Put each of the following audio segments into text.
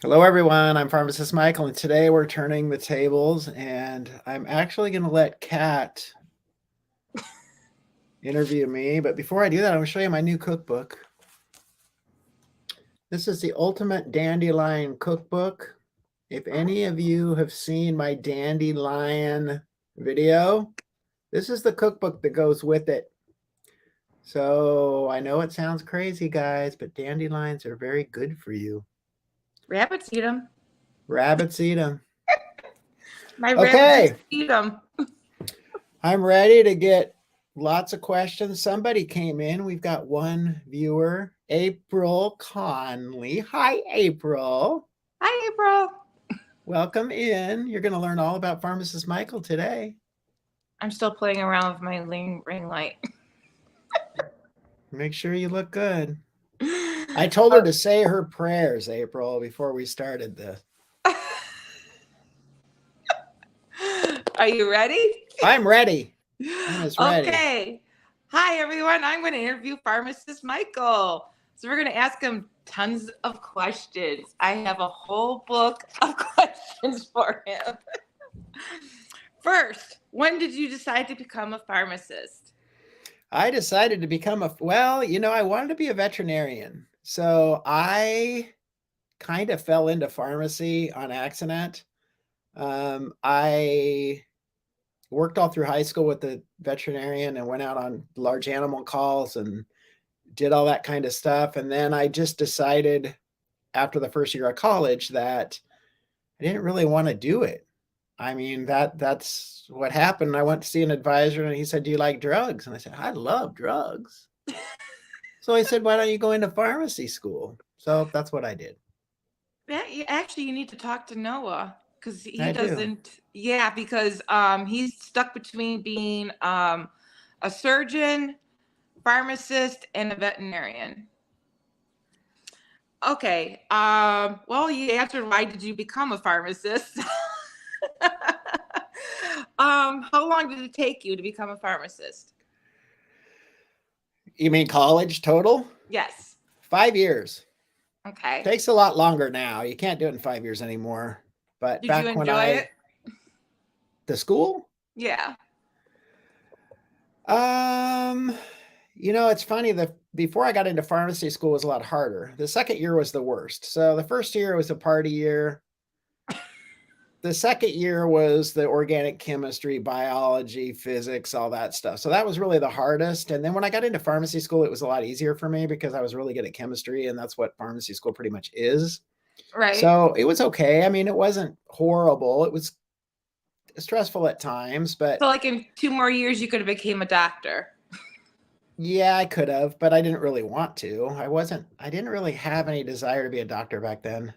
Hello, everyone. I'm Pharmacist Michael, and today we're turning the tables, and I'm actually going to let Kat interview me. But before I do that, I'm going to show you my new cookbook. This is the Ultimate Dandelion Cookbook. If any of you have seen my dandelion video, this is the cookbook that goes with it. So I know it sounds crazy, guys, but dandelions are very good for you. Rabbits eat them. Rabbits eat them. My rabbits eat them. I'm ready to get lots of questions. Somebody came in. We've got one viewer, April Conley. Hi, April. Hi, April. Welcome in. You're going to learn all about Pharmacist Michael today. I'm still playing around with my ring light. Make sure you look good. I told her to say her prayers, April, before we started this. Are you ready? I'm ready. I'm as ready. Okay. Hi, everyone. I'm going to interview Pharmacist Michael. So we're going to ask him tons of questions. I have a whole book of questions for him. First, when did you decide to become a pharmacist? I decided to become I wanted to be a veterinarian. So I kind of fell into pharmacy on accident. I worked all through high school with the veterinarian and went out on large animal calls and did all that kind of stuff. And then I just decided after the first year of college that I didn't really want to do it. I mean, that's what happened. I went to see an advisor and he said, "Do you like drugs?" And I said, "I love drugs." So he said, "Why don't you go into pharmacy school?" So that's what I did. Actually, you need to talk to Noah because he I doesn't. do. Yeah, because he's stuck between being a surgeon, pharmacist, and a veterinarian. Okay. Well, you answered why did you become a pharmacist? How long did it take you to become a pharmacist? You mean college total? Yes. 5 years. Okay. Takes a lot longer now. You can't do it in 5 years anymore. But Did you back when enjoy it? the school? Yeah. It's funny that before I got into pharmacy school was a lot harder. The second year was the worst. So the first year was a party year. The second year was the organic chemistry, biology, physics, all that stuff. So that was really the hardest. And then when I got into pharmacy school, it was a lot easier for me because I was really good at chemistry, and that's what pharmacy school pretty much is. Right. So it was okay. I mean, it wasn't horrible. It was stressful at times, but so like in 2 more years, you could have became a doctor. Yeah, I could have, but I didn't really want to. I didn't really have any desire to be a doctor back then.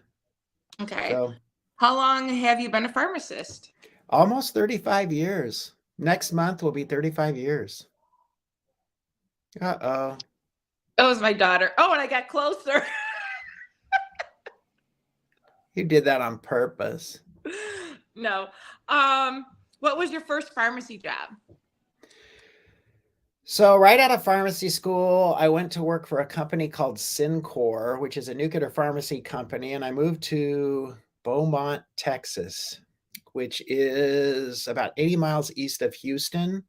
Okay. So How long have you been a pharmacist? almost 35 years. Next month will be 35 years. Uh-oh. That was my daughter. Oh, and I got closer. You did that on purpose. No. What was your first pharmacy job? So right out of pharmacy school, I went to work for a company called Syncor, which is a nuclear pharmacy company, and I moved to Beaumont, Texas, which is about 80 miles east of Houston.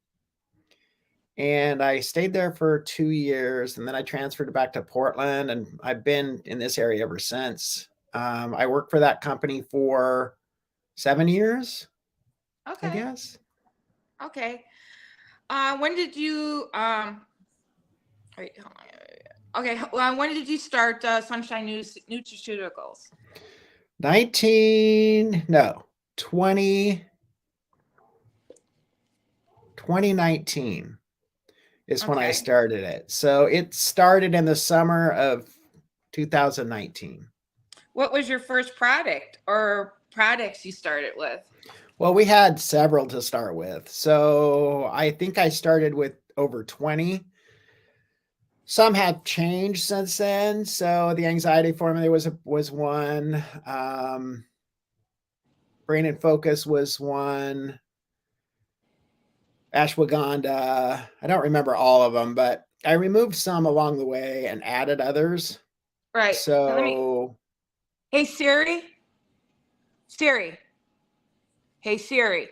And I stayed there for 2 years, and then I transferred back to Portland, and I've been in this area ever since. I worked for that company for 7 years, Okay. I guess. Okay. When did you wait, okay, when did you start Sunshine Nutraceuticals? 2019 is when I started it. So it started in the summer of 2019. What was your first product or products you started with? Well, we had several to start with. So I think I started with over 20. Some have changed since then. So the anxiety formula was one. Brain and Focus was one. Ashwagandha. I don't remember all of them, but I removed some along the way and added others. Right. So Hey Siri. Siri. Hey Siri.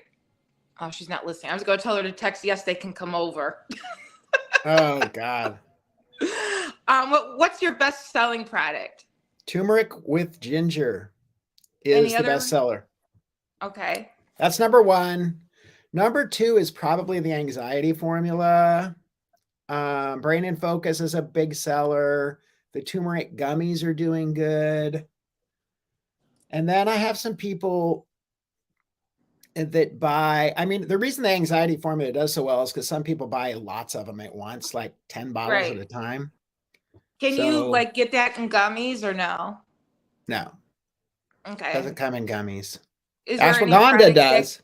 Oh, she's not listening. I was going to tell her to text, yes, they can come over. Oh, God. What's your best selling product? Turmeric with ginger is Any the other? best seller. Okay. That's number one. Number two is probably the anxiety formula. Brain and Focus is a big seller. The turmeric gummies are doing good. And then I have some people that buy, I mean, the reason the anxiety formula does so well is because some people buy lots of them at once, like 10 bottles at Right. a time. Can you So, get that in gummies or no? no, Okay. doesn't come in gummies. Is there any Ashwagandha products that does.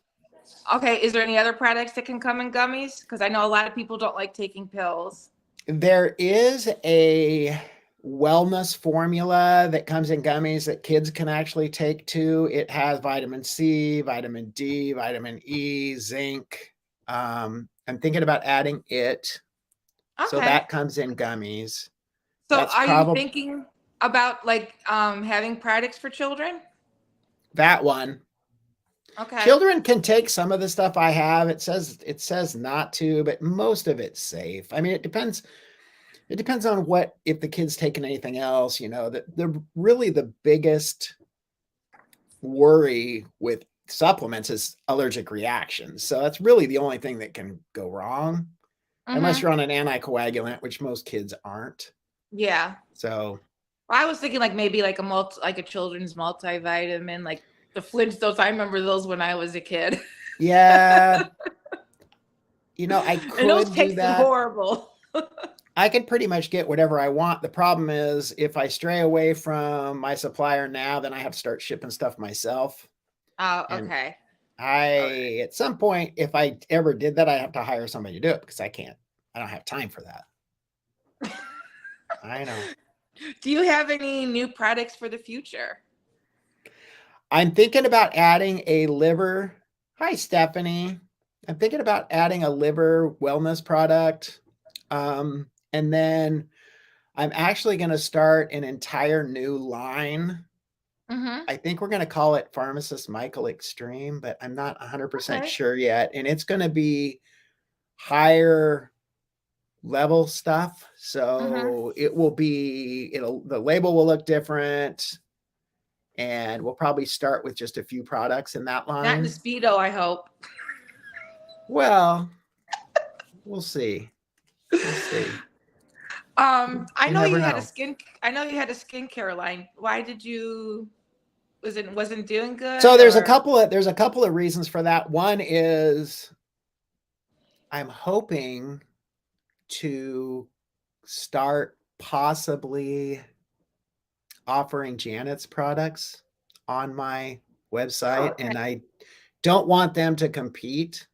Okay, is there any other products that can come in gummies? Because I know a lot of people don't like taking pills. There is a wellness formula that comes in gummies that kids can actually take too. It has vitamin C, vitamin D, vitamin E, zinc. I'm thinking about adding it. So Okay. that comes in gummies. So That's are you probably thinking about having products for children? that one. Okay. Children can take some of the stuff I have. It says not to, but most of it's safe. I mean, it depends. It depends on what if the kid's taking anything else. The really the biggest worry with supplements is allergic reactions. So that's really the only thing that can go wrong, unless Mm-hmm. you're on an anticoagulant, which most kids aren't. Yeah. So Well, I was thinking maybe like a children's multivitamin, like the Flintstones. I remember those when I was a kid. yeah, I And those could do tasted that. horrible. I can pretty much get whatever I want. The problem is if I stray away from my supplier now, then I have to start shipping stuff myself. Oh, And okay. All right. at some point, if I ever did that, I have to hire somebody to do it because I don't have time for that. I know. Do you have any new products for the future? I'm thinking about adding a liver. Hi, Stephanie. I'm thinking about adding a liver wellness product. And then I'm actually going to start an entire new line. Mm-hmm. I think we're going to call it Pharmacist Michael Extreme, but I'm not 100% Okay. sure yet. And it's going to be higher level stuff. Mm-hmm. So the label will look different. And we'll probably start with just a few products in that Not in the line. Speedo, I hope. Well, we'll see. We'll see. I You know never you had know. I know you had a skincare line. Why did you wasn't doing So good there's a or couple of reasons for that. One is I'm hoping to start possibly offering Janet's products on my Oh, website, okay. and I don't want them to compete.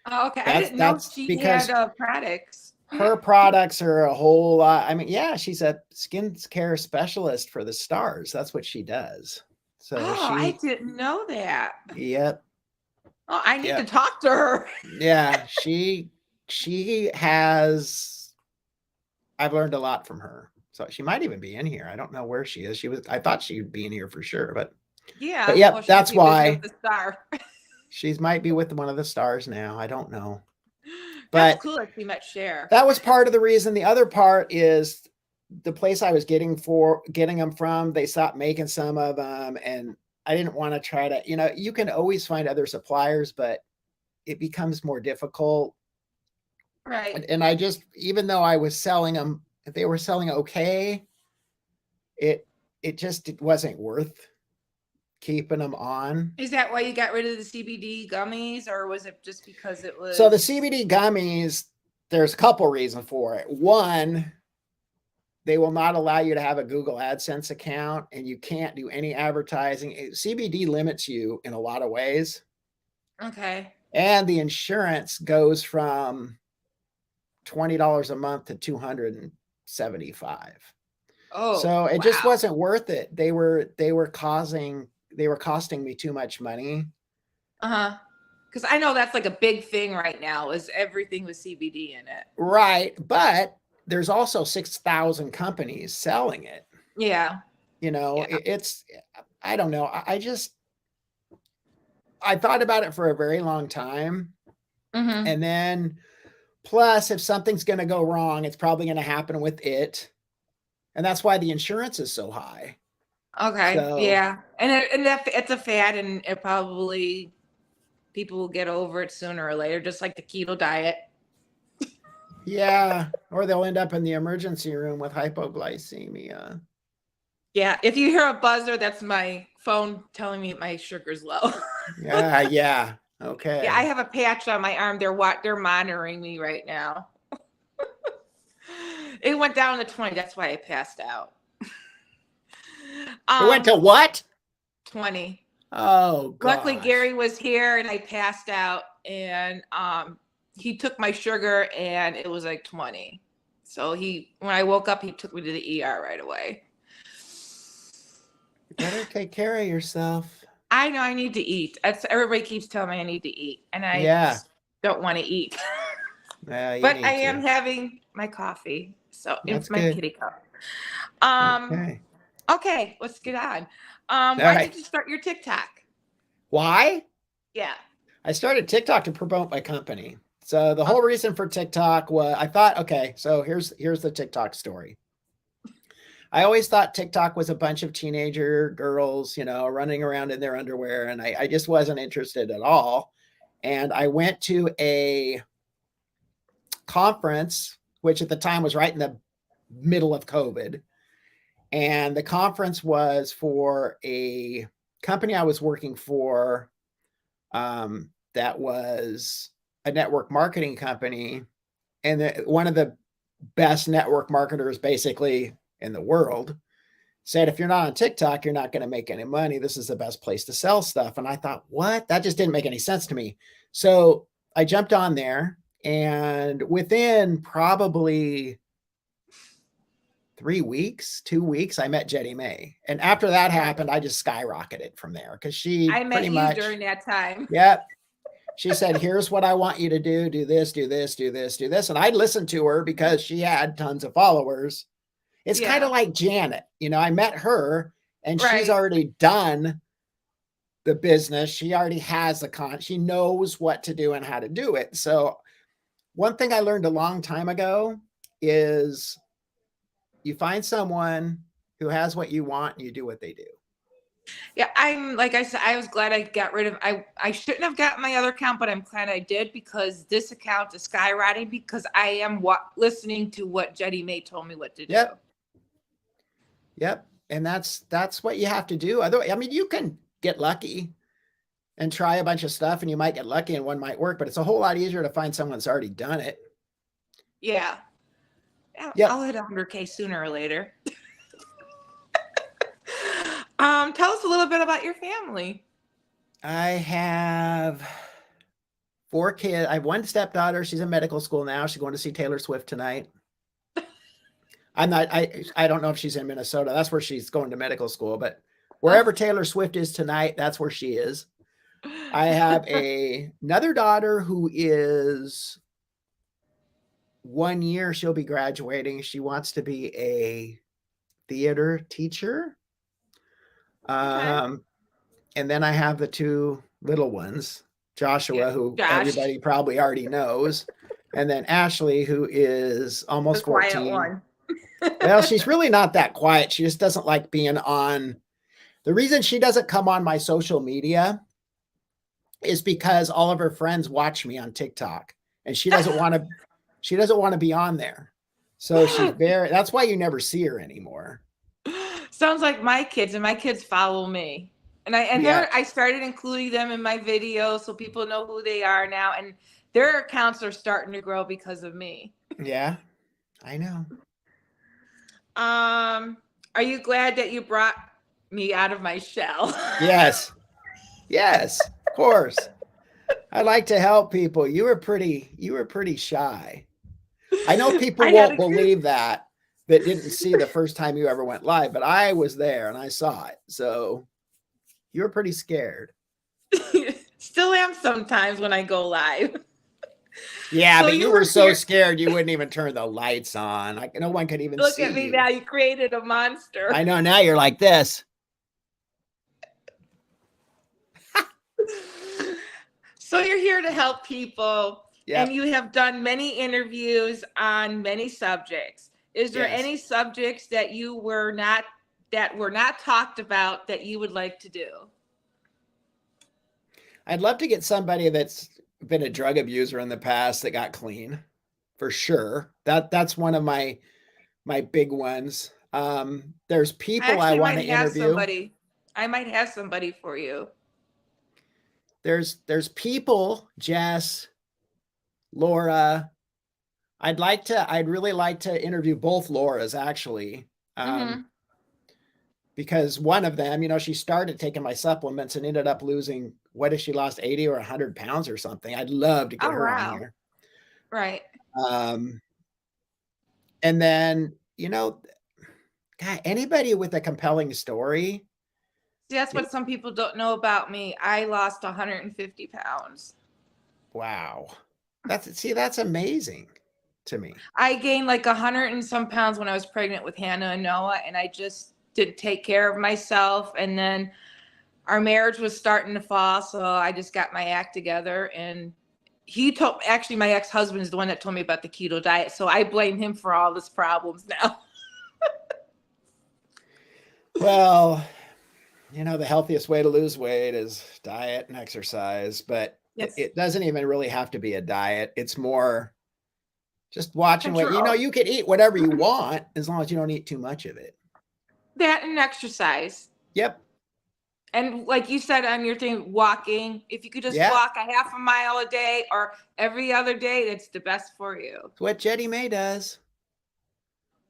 Oh, okay. I That's didn't know that's she had because products. her products are a whole lot. I mean, yeah, she's a skincare specialist for the stars. That's what she does. So Oh, I didn't know that. yep, Oh, I need to yep, talk to her. yeah, she has. I've learned a lot from her. So she might even be in here. I don't know where she is. I thought she'd be in here for sure, but Yeah. Well, yep, she might that's be busy with why the star. she's might be with one of the stars now. I don't know. That's But cool that you met Cher. that was part of the reason. The other part is the place I was getting them from, they stopped making some of them, and I didn't want to try to, you can always find other suppliers, but it becomes more difficult. Right. And I just, even though I was selling them, if they were selling okay, it it wasn't worth keeping them on. Is that why you got rid of the CBD gummies, or was it just because it So the was CBD gummies, there's a couple reasons for it. One, they will not allow you to have a Google AdSense account, and you can't do any advertising. CBD limits you in a lot of ways. okay? And the insurance goes from $20 a month to $275. Oh, So it just wow. wasn't worth it. They were costing me too much money. Uh-huh. Because I know that's like a big thing right now is everything with CBD in it. Right. But there's also 6,000 companies selling it. Yeah. You know, Yeah. it's, I don't know. I thought about it for a very long time. Mm-hmm. And then plus, if something's going to go wrong, it's probably going to happen with it. And that's why the insurance is so high. Okay. So, Yeah. And it's a fad, and it probably people will get over it sooner or later, just like the keto diet. yeah, or they'll end up in the emergency room with hypoglycemia. Yeah. If you hear a buzzer, that's my phone telling me my sugar's low. Yeah, yeah. Yeah, I Okay. have a patch on my arm. They're monitoring me right now. It went down to 20. That's why I passed out. It went to Um, what? 20. Oh Luckily gosh. Gary was here and I passed out, and he took my sugar and it was like 20. So when I woke up, he took me to the ER right away. You better take care of yourself. I know I need to eat. Everybody keeps telling me I need to eat, and I Yeah. just don't want to eat. Yeah, you But I need am to. having my coffee, so in That's my good. kitty cup. Um, Okay. okay, let's get on. All Why right. did you start your TikTok? Why? Yeah. I started TikTok to promote my company. So the whole Okay. reason for TikTok was I thought, okay, so here's the TikTok story. I always thought TikTok was a bunch of teenager girls, running around in their underwear, and I just wasn't interested at all. And I went to a conference, which at the time was right in the middle of COVID. And the conference was for a company I was working for, that was a network marketing company. And one of the best network marketers basically in the world said, if you're not on TikTok, you're not going to make any money. This is the best place to sell stuff. And I thought, what? That just didn't make any sense to me. So I jumped on there, and within probably 3 weeks, 2 weeks, I met Jetty May. And after that Yeah. happened, I just skyrocketed from there because she I pretty met you much, during that time. yep. She said, here's what I want you to do. Do this, do this, do this, do this. And I listened to her because she had tons of followers. It's kind of Yeah. like Janet. I met her and she's Right. already done the business. She already has she knows what to do and how to do it. So one thing I learned a long time ago is you find someone who has what you want and you do what they do. Yeah, I'm like I said, I was glad I got rid of I shouldn't have gotten my other account, but I'm glad I did, because this account is skyrocketing because I am listening to what Jetty May told me what to do. Yep. Yep. And that's what you have to do. Otherwise, I mean, you can get lucky and try a bunch of stuff and you might get lucky and one might work, but it's a whole lot easier to find someone that's already done it. Yeah. Yeah, Yep. I'll hit 100K sooner or later. Tell us a little bit about your family. I have 4 kids. I have one stepdaughter. She's in medical school now. She's going to see Taylor Swift tonight. I don't know if she's in Minnesota. That's where she's going to medical school, but wherever Taylor Swift is tonight, that's where she is. I have another daughter who is 1 year. She'll be graduating. She wants to be a theater teacher. Okay. And then I have the 2 little ones, Yeah. Joshua, who Josh, everybody probably already knows, and then Ashley, who is the almost quiet 14. one. Well, she's really not that quiet. She just doesn't like being on. The reason she doesn't come on my social media is because all of her friends watch me on TikTok, and she doesn't want to be on there. So that's why you never see her anymore. Sounds like my kids, and my kids follow me. And Yeah. I started including them in my videos so people know who they are now, and their accounts are starting to grow because of me. Yeah, I know. Are you glad that you brought me out of my shell? Yes. Yes, of course. I like to help people. You were pretty shy. I know people I had won't a group. believe that didn't see the first time you ever went live, but I was there and I saw it. So you were pretty scared. Still am sometimes when I go live. Yeah, So but you you were were so here. scared you wouldn't even turn the lights on. Like no one could even Look see at me now. you. You created a I monster. know now you're like this. So you're here to help people, and Yep. you have done many interviews on many subjects. Is there Yes. any subjects that were not talked about that you would like to do? I'd love to get somebody that's been a drug abuser in the past that got clean, for sure. That's one of my big ones. There's I people I actually want to might have interview. somebody. I might have somebody for you. There's people, Jess, Laura. I'd really like to interview both Lauras actually. Um, Mm-hmm. because one of them, she started taking my supplements and ended up losing, what if she lost 80 or 100 pounds or something? I'd love to get Oh her on wow. here. Right. Um, and then, God, anybody with a compelling story. See, that's you what some people don't know about me. I lost 150 pounds. Wow. That's amazing to me. I gained like 100 and some pounds when I was pregnant with Hannah and Noah, and I just didn't take care of myself. And then our marriage was starting to fall, so I just got my act together. And actually, my ex-husband is the one that told me about the keto diet, so I blame him for all this problems now. Well, the healthiest way to lose weight is diet and exercise, but Yes, it doesn't even really have to be a diet. It's more just watching what, control you can eat whatever you want as long as you don't eat too much of it. that and exercise. Yep. And like you said on your thing, walking. If you could just Yeah. walk a half a mile a day or every other day, that's the best for you. It's what Jetty May does.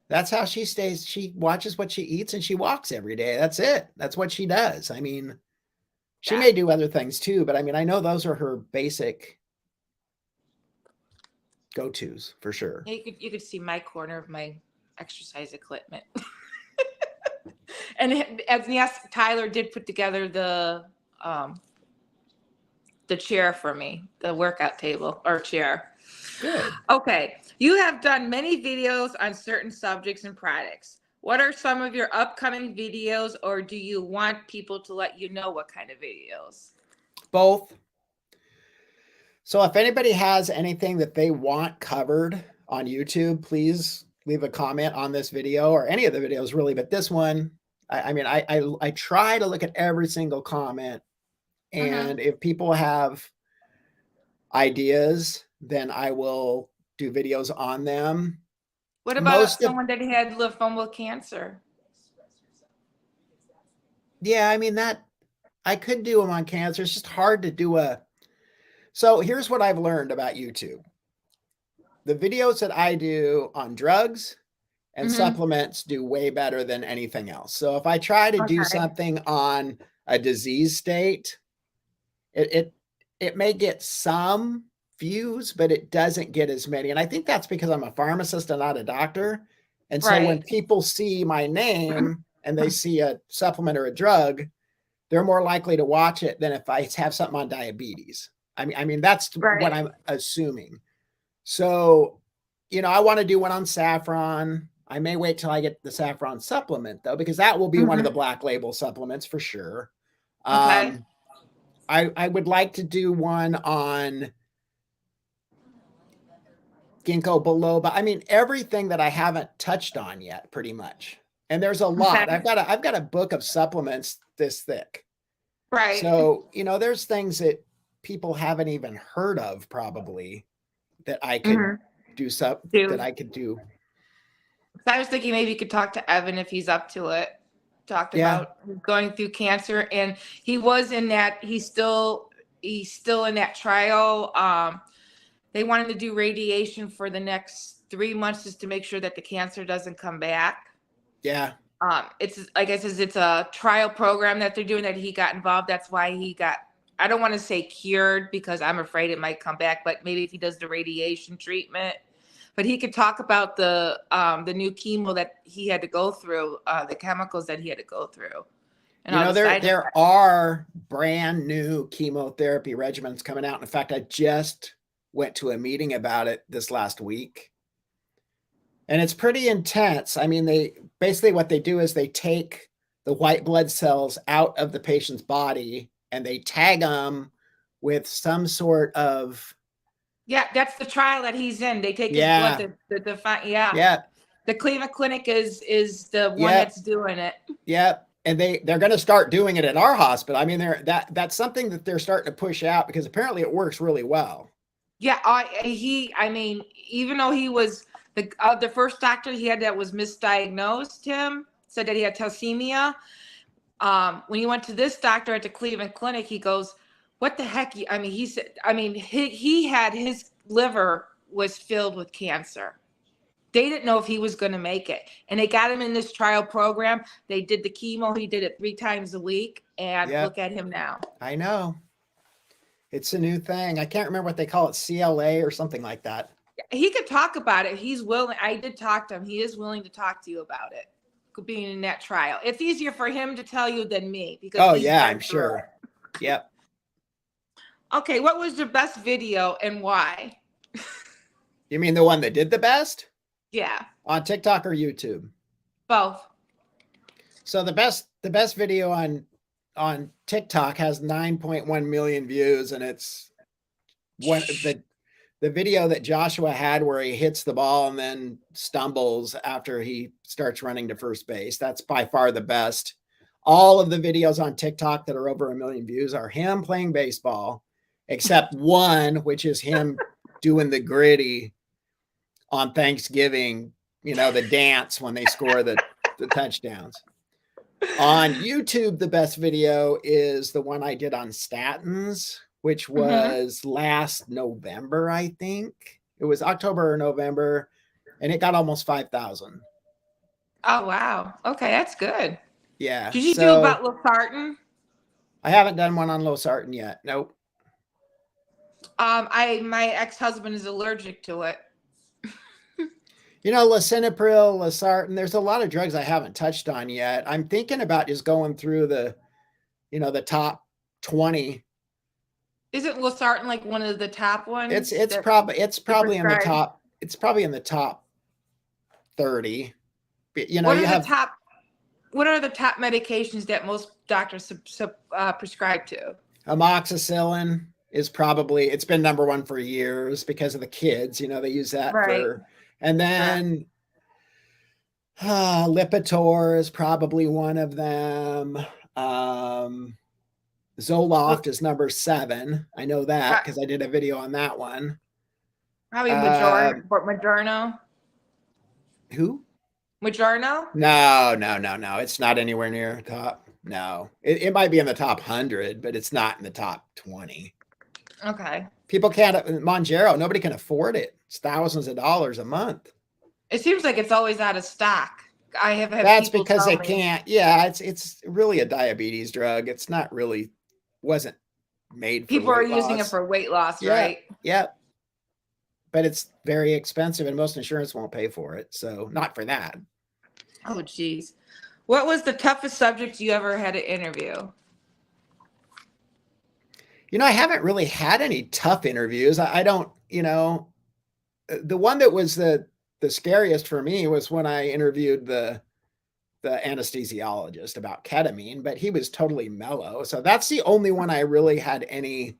That's how she stays. She watches what she eats and she walks every day. That's it. That's what she does. I mean, she Yeah. may do other things too, but I mean, I know those are her basic go-tos for sure. You could see my corner of my exercise equipment. And as yes, Tyler did put together the chair for me, the workout table or chair. Good. Okay, you have done many videos on certain subjects and products. What are some of your upcoming videos, or do you want people to let you know what kind of videos? Both. So if anybody has anything that they want covered on YouTube, please leave a comment on this video or any of the videos really, but this one, I mean, I try to look at every single comment, Mm-hmm. and if people have ideas, then I will do videos on them. What about Most of someone that had lymphoma with cancer? Yeah, I mean that I could do them on cancer. It's just hard to do a So here's what I've learned about YouTube. The videos that I do on drugs and Mm-hmm. supplements do way better than anything else. So if I try to do Okay. something on a disease state, it it, it may get some views, but it doesn't get as many. And I think that's because I'm a pharmacist and not a doctor. And so when Right. people see my name and they see a supplement or a drug, they're more likely to watch it than if I have something on diabetes. I mean that's what Right. I'm assuming. So, I want to do one on saffron. I may wait till I get the saffron supplement though, because that will be one of the Mm-hmm. black label supplements for sure. Okay. Um, I would like to do one on ginkgo biloba. I mean, everything that I haven't touched on yet, pretty much. And there's a Okay. lot. I've got a book of supplements this thick. Right. So, there's things that people haven't even heard of probably that I could Mm-hmm. that Do. I could do. So I was thinking maybe you could talk to Evan if he's up to it. Talked Yeah. about going through cancer, and he was in that. He's still in that trial. They wanted to do radiation for the next 3 months just to make sure that the cancer doesn't come back. Yeah. It's like I says, it's a trial program that they're doing that he got involved. That's why he got. I don't want to say cured because I'm afraid it might come back, but maybe if he does the radiation treatment, but he could talk about the new chemo that he had to go through, the chemicals that he had to go through, and all the side There effects. are brand new chemotherapy regimens coming out. In fact, I just went to a meeting about it this last week. And it's pretty intense. I mean, they basically what they do is they take the white blood cells out of the patient's body and they tag them with some sort of. Yeah, that's the trial that he's in. They take his Yeah. blood to find. Yeah. Yeah. The Cleveland Clinic is the one Yep. that's doing it. Yep. And they're going to start doing it at our hospital. I mean, that's something that they're starting to push out because apparently it works really well. Yeah, I mean, even though he was the first doctor he had that was misdiagnosed, him said that he had thalassemia. When he went to this doctor at the Cleveland Clinic, he goes, "What the heck?" I mean, he said, I mean, he had his liver was filled with cancer. They didn't know if he was going to make it, and they got him in this trial program. They did the chemo. He did it 3 times a week, and Yep. look at him now. I know. It's a new thing. I can't remember what they call it, CLA or something like that. He could talk about it. He's willing. I did talk to him. He is willing to talk to you about it, being in that trial. It's easier for him to tell you than me because. Oh yeah, I'm sure. Yep. Okay, what was your best video and why? You mean the one that did the best? Yeah. On TikTok or YouTube? Both. So the best video on TikTok has 9.1 million views, and it's one the video that Joshua had where he hits the ball and then stumbles after he starts running to first base. That's by far the best. All of the videos on TikTok that are over 1 million views are him playing baseball, except one, which is him doing the gritty on Thanksgiving, the dance when they score the touchdowns. On YouTube, the best video is the one I did on statins, which was last November, I think. It was October or November, and it got almost 5,000. Oh, wow. Okay, that's good. Yeah. Did you do about losartan? I haven't done one on losartan yet. Nope. My ex-husband is allergic to it. Lisinopril, losartan, there's a lot of drugs I haven't touched on yet. I'm thinking about just going through the top 20. Isn't losartan like one of the top ones? It's probably in the top. It's probably in the top 30. What are the top medications that most doctors prescribe to? Amoxicillin is probably, it's been number one for years because of the kids. They use that for, and then Lipitor is probably one of them. Zoloft is number 7. I know that because I did a video on that one. Probably Moderno. Who? Moderno? No. It's not anywhere near top. No, it might be in the top 100, but it's not in the top 20. Okay. People can't, Monjaro, nobody can afford it. It's thousands of dollars a month. It seems like it's always out of stock. I have had That's because they can't. Yeah, it's really a diabetes drug. It's not really, wasn't made for people are using it for weight loss, right? Yeah. But it's very expensive and most insurance won't pay for it. So not for that. Oh, geez. What was the toughest subject you ever had to interview? I haven't really had any tough interviews. I don't, the one that was the scariest for me was when I interviewed the anesthesiologist about ketamine, but he was totally mellow. So that's the only one I really had any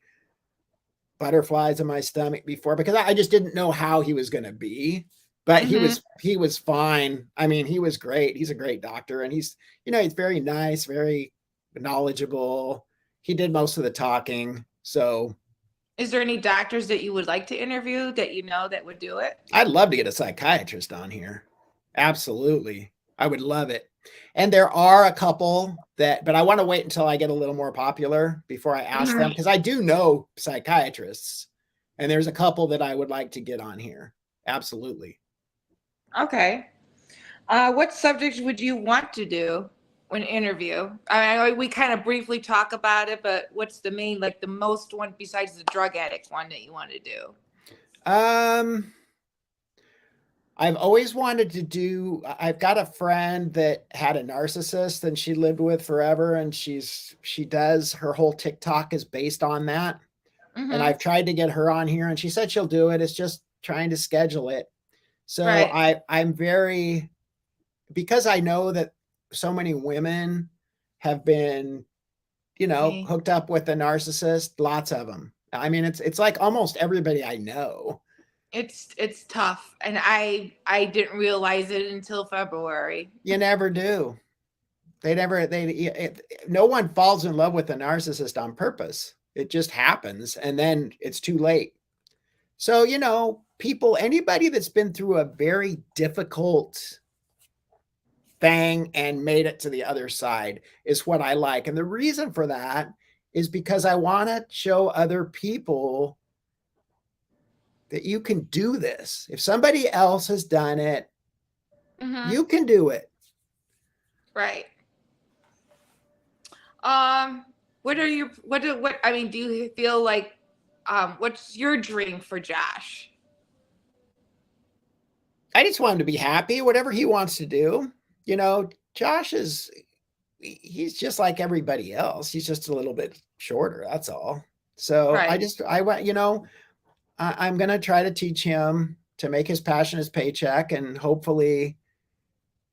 butterflies in my stomach before, because I just didn't know how he was going to be, but he was fine. I mean, he was great. He's a great doctor, and he's very nice, very knowledgeable. He did most of the talking. So is there any doctors that you would like to interview that that would do it? I'd love to get a psychiatrist on here. Absolutely. I would love it. And there are a couple but I want to wait until I get a little more popular before I ask them, because I do know psychiatrists, and there's a couple that I would like to get on here. Absolutely. Okay. What subjects would you want to do when interview? I mean, we kind of briefly talk about it, but what's the main, the most one besides the drug addict one that you want to do? I've always wanted to do, I've got a friend that had a narcissist and she lived with forever, and she does, her whole TikTok is based on that. And Mm-hmm. I've tried to get her on here, and she said she'll do it. It's just trying to schedule it. So Right. I'm very, because I know that so many women have been, Me. hooked up with a narcissist, lots of them. I mean, it's like almost everybody I know. It's tough, and I didn't realize it until February. You never do. No one falls in love with a narcissist on purpose. It just happens, and then it's too late. So, people, anybody that's been through a very difficult thing and made it to the other side is what I like. And the reason for that is because I want to show other people that you can do this. If somebody else has done it, Mm-hmm. you can do it. Right. What are you? What? I mean, do you feel like? What's your dream for Josh? I just want him to be happy, whatever he wants to do. Josh he's just like everybody else. He's just a little bit shorter. That's all. So Right. I went, I'm going to try to teach him to make his passion his paycheck, and hopefully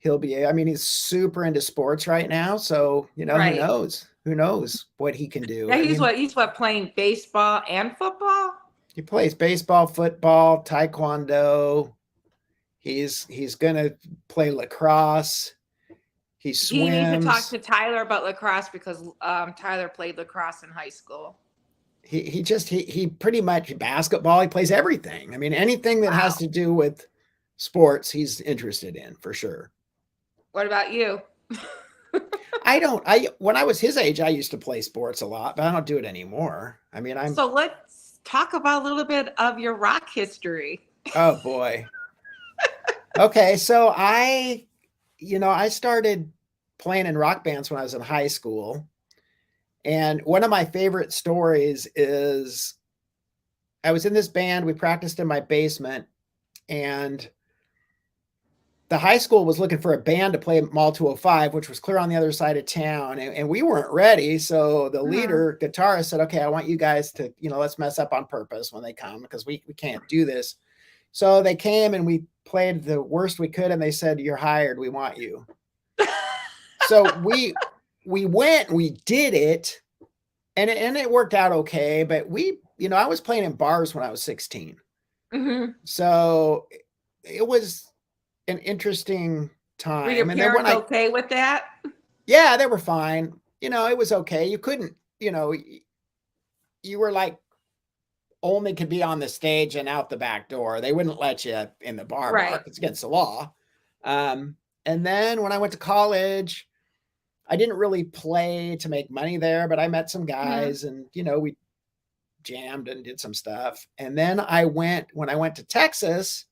I mean, he's super into sports right now. So, who Right. knows? Who knows what he can do? Yeah. I He's mean, what? He's what? Playing baseball and football. he plays baseball, football, taekwondo. He's going to play lacrosse. He He needs to talk swims. to Tyler about lacrosse because Tyler played lacrosse in high school. He pretty much basketball. He plays everything. I mean, anything that has Wow. to do with sports, he's interested in for sure. What about you? When I was his age, I used to play sports a lot, but I don't do it anymore. I mean, So let's talk about a little bit of your rock history. oh boy. Okay. So I started playing in rock bands when I was in high school. And one of my favorite stories is I was in this band. We practiced in my basement, and the high school was looking for a band to play Mall 205, which was clear on the other side of town. And we weren't ready. So the Mhm. leader, guitarist, said, okay, I want you guys to, let's mess up on purpose when they come, because we can't do this. So they came and we played the worst we could. And they said, you're hired. We want you. So we went, we did it, and it worked out okay. But I was playing in bars when I was 16. Mhm. So it was an interesting Were your time. And then when parents okay with that? yeah, they were fine. It was okay. You couldn't, you were like only could be on the stage and out the back door. They wouldn't let you in the bar. Right. It's against the law. And then when I went to college, I didn't really play to make money there, but I met some Mhm. guys, and, we jammed and did some stuff. And then when I went to Texas,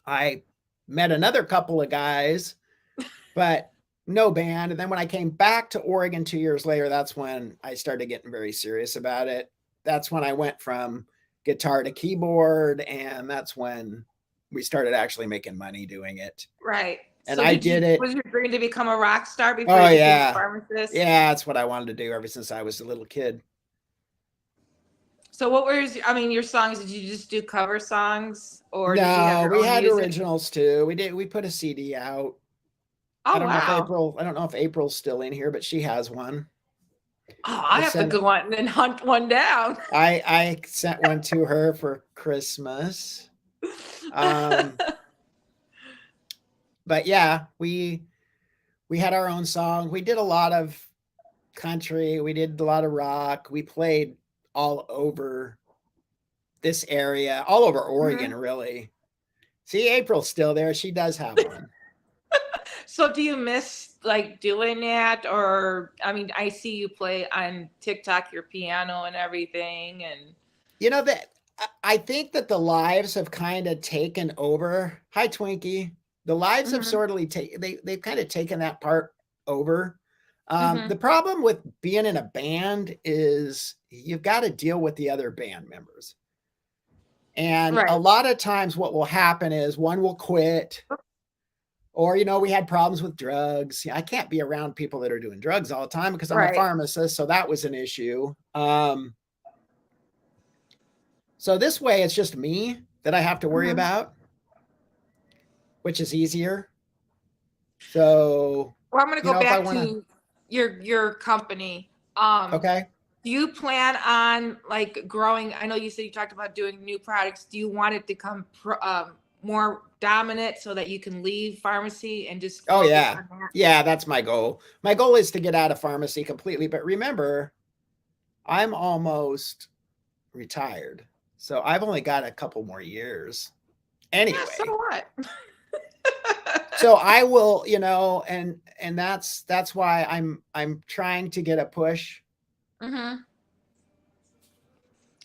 I met another couple of guys, but no band. And then when I came back to Oregon 2 years later, that's when I started getting very serious about it. That's when I went from guitar to keyboard, and that's when we started actually making money doing it. Right. And So I did it. was your dream to become a rock star before Oh you became a yeah. pharmacist? Yeah, that's what I wanted to do ever since I was a little kid. So what was, I mean, your songs, did you just do cover songs or did you have No, your we own had music? originals too. We put a CD out. Oh, wow. I don't know if April's still in here, but she has one. Oh, I I have to sent go on and hunt one down. I sent one to her for Christmas. Um, but yeah, we had our own song. We did a lot of country. We did a lot of rock. We played all over this area, all over Oregon, Mhm. really. See, April's still there. She does have one. So do you miss like doing that? Or, I mean, I see you play on TikTok, your piano and everything. And That I think that the lives have kind of taken over. Hi, Twinkie. The lives have Mhm. sort of they've kind of taken that part over. The Mhm. problem with being in a band is you've got to deal with the other band members. And a Right. lot of times what will happen is one will quit, or, we had problems with drugs. I can't be around people that are doing drugs all the time because I'm a Right. pharmacist. So that was an issue. So this way, it's just me that I have to worry Mhm. about, which is easier. So, Well, I'm gonna go if I back want to, to your company. okay. Do you plan on like growing? I know you said you talked about doing new products. Do you want it to become more dominant so that you can leave pharmacy and just Oh, focus yeah. on that? Yeah, that's my goal. My goal is to get out of pharmacy completely. But remember, I'm almost retired. So I've only got a couple more years Yeah, so anyway. what? So I will, and that's why I'm trying to get a push. Hmm.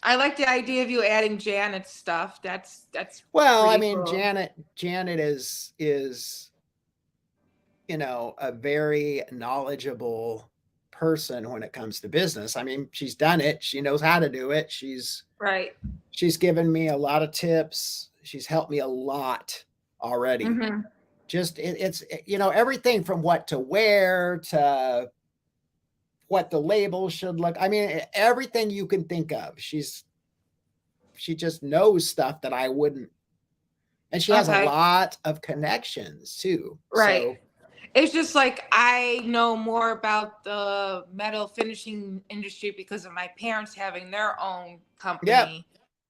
I like the idea of you adding Janet's stuff. That's Well, I pretty mean, cool. Janet is a very knowledgeable person when it comes to business. I mean, she's done it. She knows how to do it. Right. She's given me a lot of tips. She's helped me a lot already. Hmm. Just everything from what to wear to what the label should look. I mean, everything you can think of. She just knows stuff that I wouldn't. And she has a Okay. lot of connections too. Right. So, It's just like I know more about the metal finishing industry because of my parents having their own yep, company.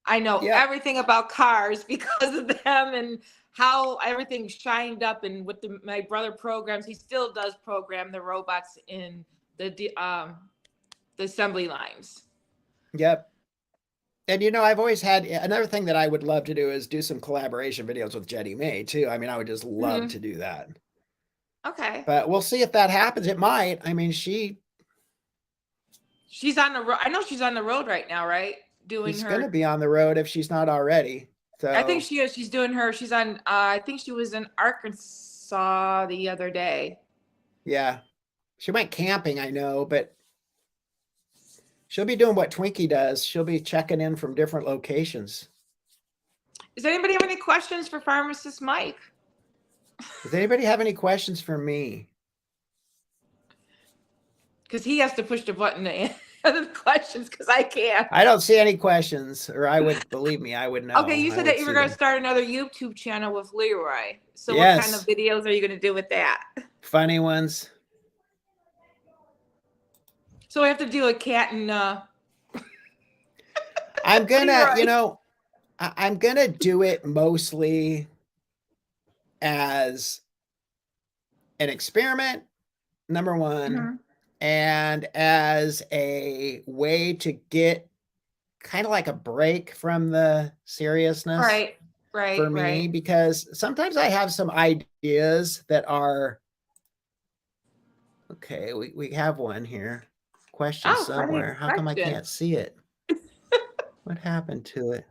I know yep, everything about cars because of them and how everything shined up. And with my brother programs, he still does program the robots in the assembly lines. yep. And I've always had another thing that I would love to do is do some collaboration videos with Jetty May too. I mean, I would just love Hmm. to do that. Okay. But we'll see if that happens. It might. I mean, She's on the road. I know she's on the road right now, right? Doing she's going to her. be on the road if she's not already. I think So, she is. She's doing her. She's on. I think she was in Arkansas the other day. yeah. She went camping, I know, but she'll be doing what Twinkie does. She'll be checking in from different locations. Does anybody have any questions for Pharmacist Mike? Does anybody have any questions for me? Because he has to push the button to answer the questions because I can't. I don't see any questions, or I would, believe me, I would Okay, know. you I said that would you were see going to them. start another YouTube channel with Leroy. So what kind of Yes, videos are you going to do with that? funny ones. So we have to do a cat and I'm gonna, Leroy. I'm gonna do it mostly as an experiment, number one, Mhm. and as a way to get kind of like a break from the seriousness Right, for right, me, right. because sometimes I have some ideas that are okay. We have one here. Question Oh, funny somewhere. How come I question. can't see it? What happened to it?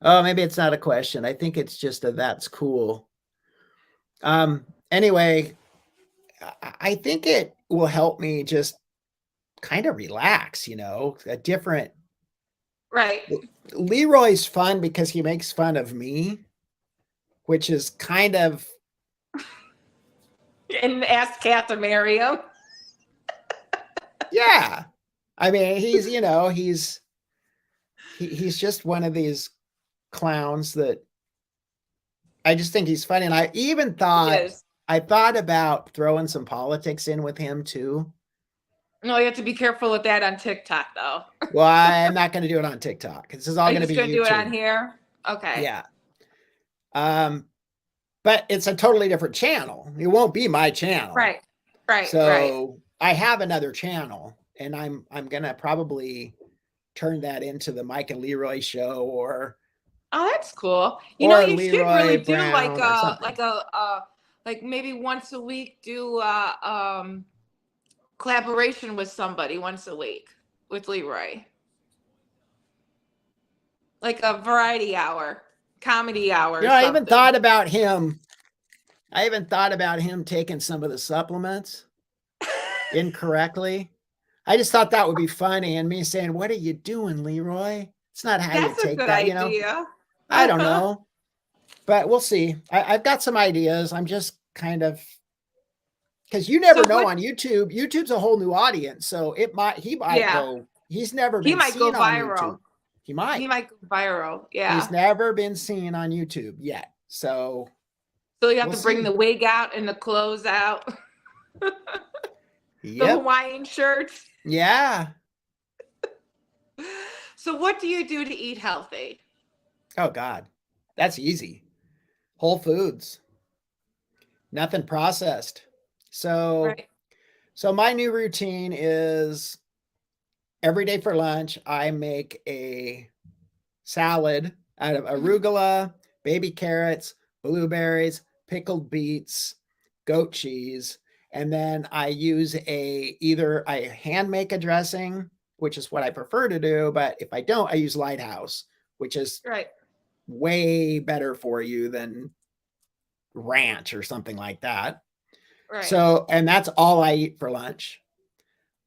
Oh, maybe it's not a question. I think it's just a that's cool. Anyway, I think it will help me just kind of relax, a different Right. Leroy's fun because he makes fun of me, which is kind of And ask Kat to marry him. yeah. I mean, he's just one of these clowns that I just think he's funny. And He is. I thought about throwing some politics in with him too. No, you have to be careful with that on TikTok, though. Well, I'm not going to do it on TikTok. This is all Are you going to just be going to do it on YouTube. here? Okay. Yeah. Um, but it's a totally different channel. It won't be my channel. Right. Right. Right. So I have another channel, and I'm gonna probably turn that into the Mike and Leroy show Oh, that's cool. or You should really Leroy do Brown or something. like maybe once a week do collaboration with somebody once a week with Leroy. Like a variety hour, comedy hour or I even something. thought about him. I even thought about him taking some of the supplements incorrectly. I just thought that would be funny, and me saying, "What are you doing, Leroy? It's not how you That's a take good that." idea. I don't know, but we'll see. I've got some ideas. I'm just kind of because you never So know what? on YouTube. YouTube's a whole new audience, so he might Yeah, go. He's never he been might go seen on YouTube. viral. He might. He might go viral. Yeah. He's never been seen on YouTube yet. So you have we'll to bring see. the wig out and the clothes out. The Yep. Hawaiian shirts. Yeah. So what do you do to eat healthy? Oh God. That's easy. Whole foods. Nothing processed. So Right. so my new routine is every day for lunch, I make a salad out of arugula, baby carrots, blueberries, pickled beets, goat cheese, and then I use either I hand make a dressing, which is what I prefer to do, but if I don't, I use Lighthouse, which is Right. way better for you than ranch or something like that. Right. So, and that's all I eat for lunch.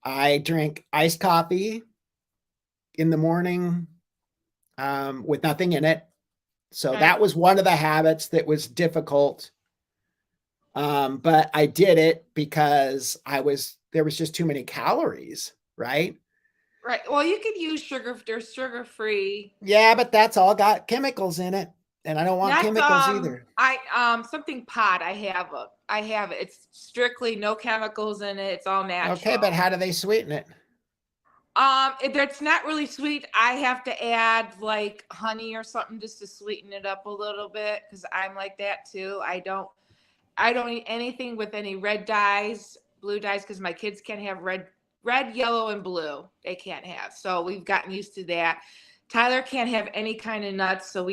I drink iced coffee in the morning with nothing in it. So Right. that was one of the habits that was difficult. But I did it because there was just too many calories, right? Right. Well, you could use sugar. There's sugar free. Yeah, but that's all got chemicals in it. And I don't want That's chemicals either. something pot. I have it. It's strictly no chemicals in it. It's all Okay, natural. but how do they sweeten it? It's not really sweet. I have to add like honey or something just to sweeten it up a little bit because I'm like that too. I don't eat anything with any red dyes, blue dyes, because my kids can't have red, yellow, and blue. They can't have. So we've gotten used to that. Tyler can't have any kind of nuts, so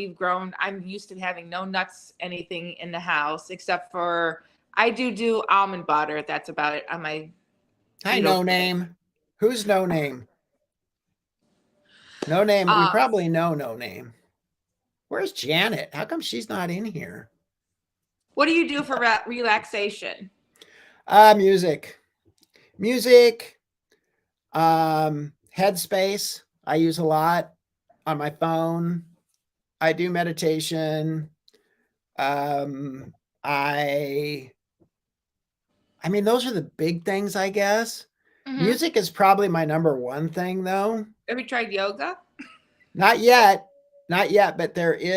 I'm used to having no nuts, anything in the house except for I do almond butter. That's about it on my Hi, keto No plate. Name. Who's No Name? No Name. We Um, probably know No Name. Where's Janet? How come she's not in here? what do you do for relaxation? Music. Music. Headspace. I use a lot on my phone. I do meditation. Um, I I mean, those are the big things, I guess. Mm-hmm. Music is probably my number one thing, though. Have you tried yoga? Not yet, not yet, but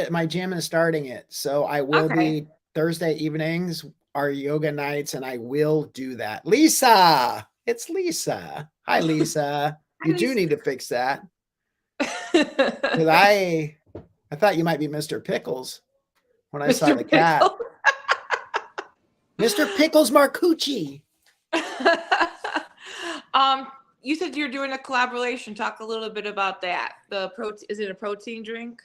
my gym is starting it, so I will Okay. be Thursday evenings are yoga nights, and I will do that. Lisa, it's Lisa. Hi, Lisa. At You do least. need to fix that because I thought you might be Mr. Pickles when I saw Mr. the cat. Pickle. Mr. Pickles Marcucci. um, you said you're doing a collaboration. Talk a little bit about that. Is it a protein drink?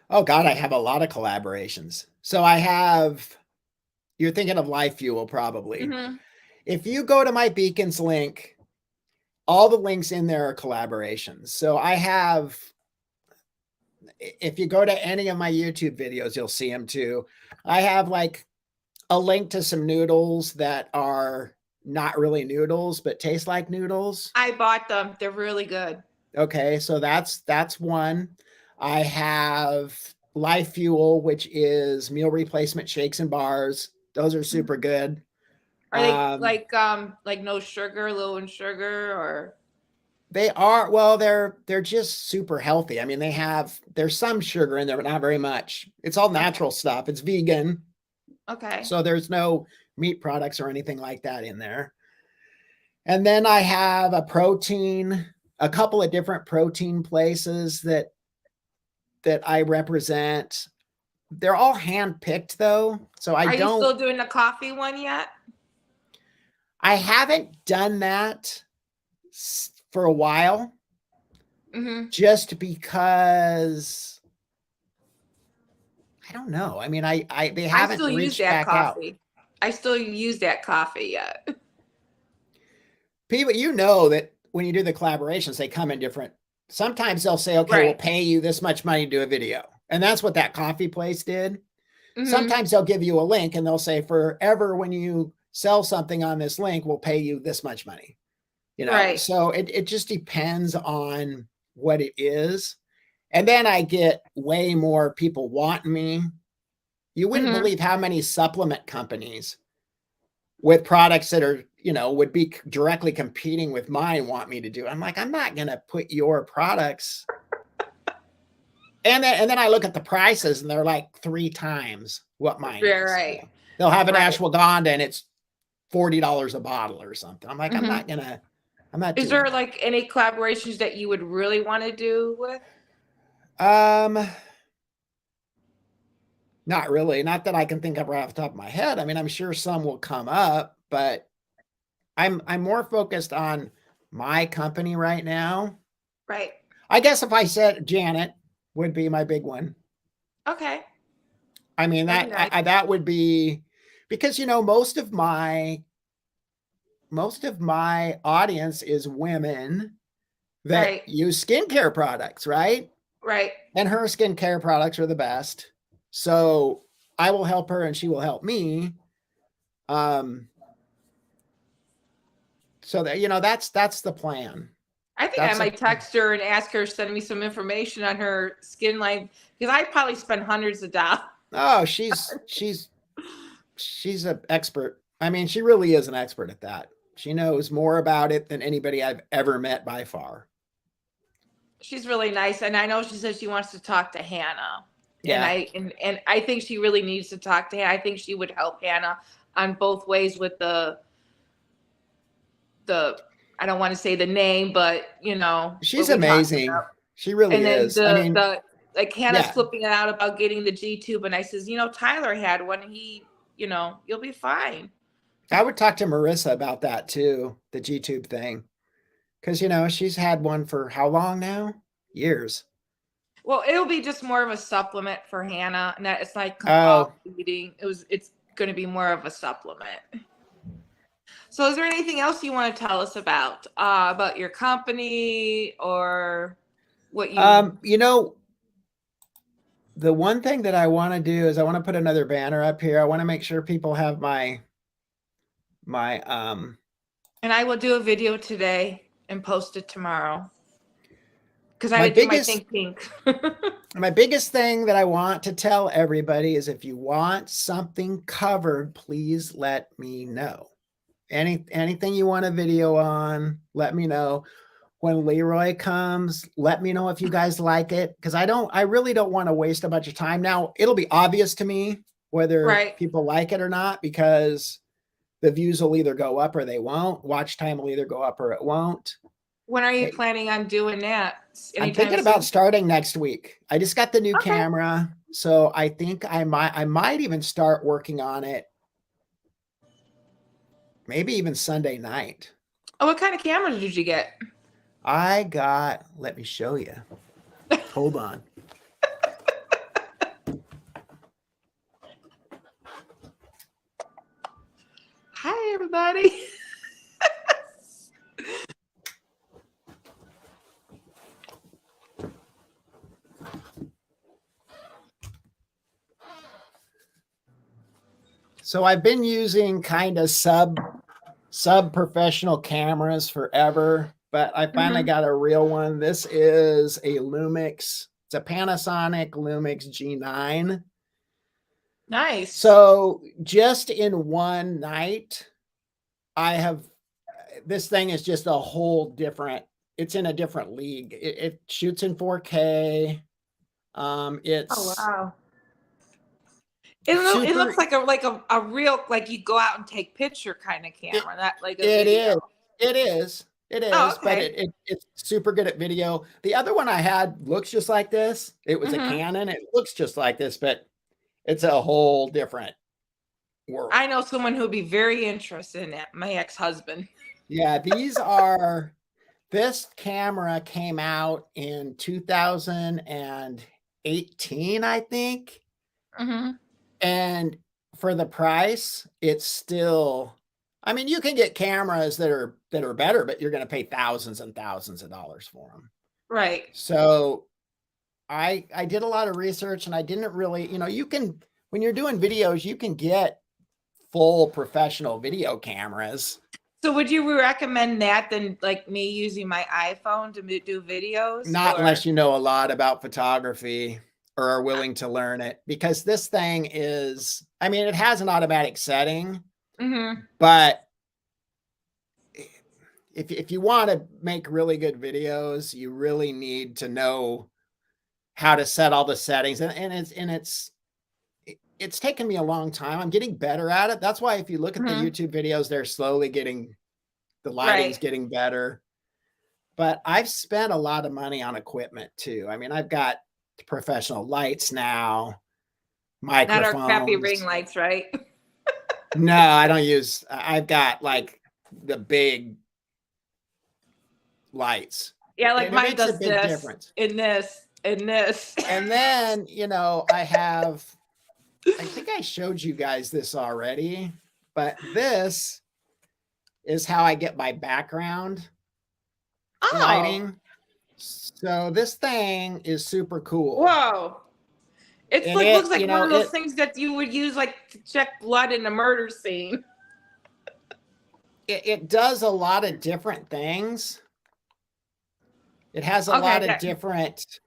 Oh God, I have a lot of collaborations. So you're thinking of LYFEfuel probably. Mm-hmm. If you go to my Beacons link, all the links in there are collaborations. So if you go to any of my YouTube videos, you'll see them too. I have like a link to some noodles that are not really noodles, but taste like noodles. I bought them. They're really good. Okay, so that's one. I have LYFEfuel, which is meal replacement shakes and bars. Those are super good. Are they like no sugar, low in sugar, or? They are, well, they're just super healthy. I mean, there's some sugar in there, but not very much. It's all Okay. natural stuff. It's vegan. Okay. So there's no meat products or anything like that in there. And then I have a couple of different protein places that I represent. They're all hand-picked though. So Are you still doing the coffee one yet? I haven't done that for a while. Mm-hmm. Just because I don't know. I mean, they I haven't still use reached that back out. coffee. I still use that coffee yet. People, you know that when you do the collaborations, they come in different. Sometimes they'll say, okay, we'll Right. pay you this much money to do a video. And that's what that coffee place did. Mm-hmm. Sometimes they'll give you a link and they'll say, forever when you sell something on this link, we'll pay you this much money. Right. So it just depends on what it is. And then I get way more people wanting me. You wouldn't Mm-hmm. believe how many supplement companies with products that are, would be directly competing with mine want me to do. I'm like, I'm not going to put your products And then I look at the prices and they're like 3 times what mine is. You Right. know, they'll have an Right. ashwagandha and it's $40 a bottle or something. I'm like, Hmm. I'm not Is doing there like any collaborations that you would really want to do with? that. Not really. Not that I can think of right off the top of my head. I mean, I'm sure some will come up, but I'm more focused on my company right now. Right. I guess if I said Janet would be my big one. Okay. I mean That'd be that nice. that would be because most of my audience is women that Right. use skincare products, right? Right. And her skincare products are the best. So I will help her and she will help me. Um, so that that's the plan. I think I That's a might text her and ask her to send me some information on her skin line because I probably spend hundreds of dollars. oh, she's an expert. I mean, she really is an expert at that. She knows more about it than anybody I've ever met by far. She's really nice, and I know she says she wants to talk to Hannah, and Yeah. I think she really needs to talk to Hannah. I think she would help Hannah on both ways with the I don't want to say the name, but you know what She's we talked amazing. about. She really And then is. I mean, the like Hannah's yeah. flipping it out about getting the G tube, and I says, Tyler had one. And you'll be fine. I would talk to Marissa about that too, the G-tube thing. Because she's had one for how long now? Years. Well, it'll be just more of a supplement for Hannah, and that it's like Oh, compulsive eating. It's going to be more of a supplement. So, is there anything else you want to tell us about your company or what you? um, you know, the one thing that I want to do is I want to put another banner up here. I want to make sure people have my And I will do a video today and post it tomorrow because I my had to do my biggest think pink. my biggest thing that I want to tell everybody is if you want something covered, please let me know. Anything you want a video on, let me know. When Leroy comes, let me know if you guys like it because I really don't want to waste a bunch of time. Now, it'll be obvious to me whether Right. people like it or not because the views will either go up or they won't. Watch time will either go up or it won't. When are you planning on doing that? I'm Anytime thinking about soon? starting next week. I just got the new Okay. camera, so I think I might even start working on it maybe even Sunday night. Oh, what kind of camera did you get? Let me show you. Hold on. Hi, everybody. So I've been using kind of sub professional cameras forever, but I finally Hmm. got a real one. This is a Lumix. It's a Panasonic Lumix G9. Nice. So just in one night, I have this thing is just a whole different. It's in a different league. It shoots in 4K. Oh It's wow. It super. looks like a real like you go out and take picture kind of It, camera, not like a it video. is. It is. It Oh, is, but okay. it's super good at video. The other one I had looks just like this. It was a Hmm. Canon. It looks just like this, but it's a whole different I world. know someone who'd be very interested in that. My ex-husband. Yeah, this camera came out in 2018, I think. Hmm. And for the price, it's still I mean, you can get cameras that are better, but you're going to pay thousands and thousands of dollars for them. Right. So I did a lot of research and I didn't really, you can when you're doing videos, you can get full professional video cameras. So would you recommend that than like me using my iPhone to do videos Not or? unless you know a lot about photography or are willing to learn it because this thing is I mean, it has an automatic setting, Hmm. but if you want to make really good videos, you really need to know how to set all the settings, and it's taken me a long time. I'm getting better at it. That's why if you look at the Mhm. YouTube videos, they're slowly getting, the lighting's Right. getting better. But I've spent a lot of money on equipment too. I mean, I've got professional lights now, Not our crappy ring microphones. lights, right? No, I don't use, I've got like the big lights. Yeah, like It mine makes a does big this difference. and this and this. And then, I have, I think I showed you guys this already, but this is how I get my background Oh, lighting. So this thing is super cool. whoa. It's And like looks it, like one of those things that you would use like to check blood in a murder scene. it does a lot of different things. It has a Okay, lot of okay. different,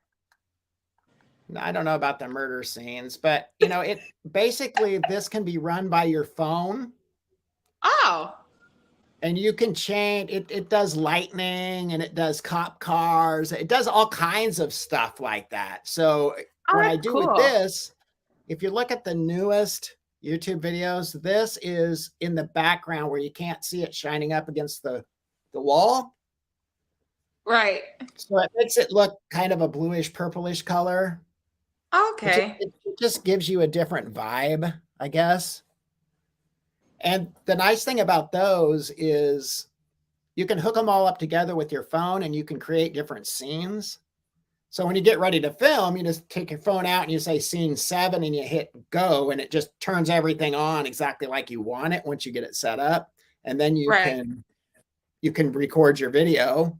I don't know about the murder scenes, but it basically, this can be run by your phone. Oh, And you can change it. It does lightning, and it does cop cars. It does all kinds of stuff like that. So oh, what I that's do with cool. this, if you look at the newest YouTube videos, this is in the background where you can't see it shining up against the wall. Right. So it makes it look kind of a bluish purplish color. Okay. It just gives you a different vibe, I guess. And the nice thing about those is you can hook them all up together with your phone, and you can create different scenes. So when you get ready to film, you just take your phone out and you say scene 7 and you hit go, and it just turns everything on exactly like you want it once you get it set up. And then Right. you can record your video.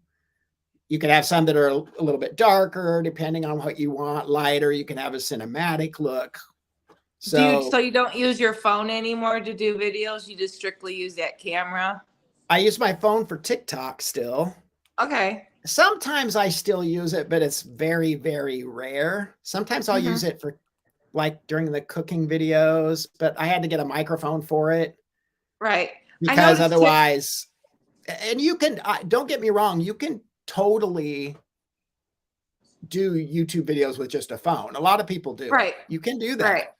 You can have some that are a little bit darker depending on what you want, lighter. You can have a cinematic look. So So you don't use your phone anymore to do videos? You just strictly use that camera? I use my phone for TikTok still. Okay. Sometimes I still use it, but it's very, very rare. Sometimes I'll use Mm-hmm. it for like during the cooking videos, but I had to get a microphone for it Right. I because noticed it. otherwise, and you can, don't get me wrong, you can totally do YouTube videos with just a phone. A lot of people do it. Right. You can do Right. that.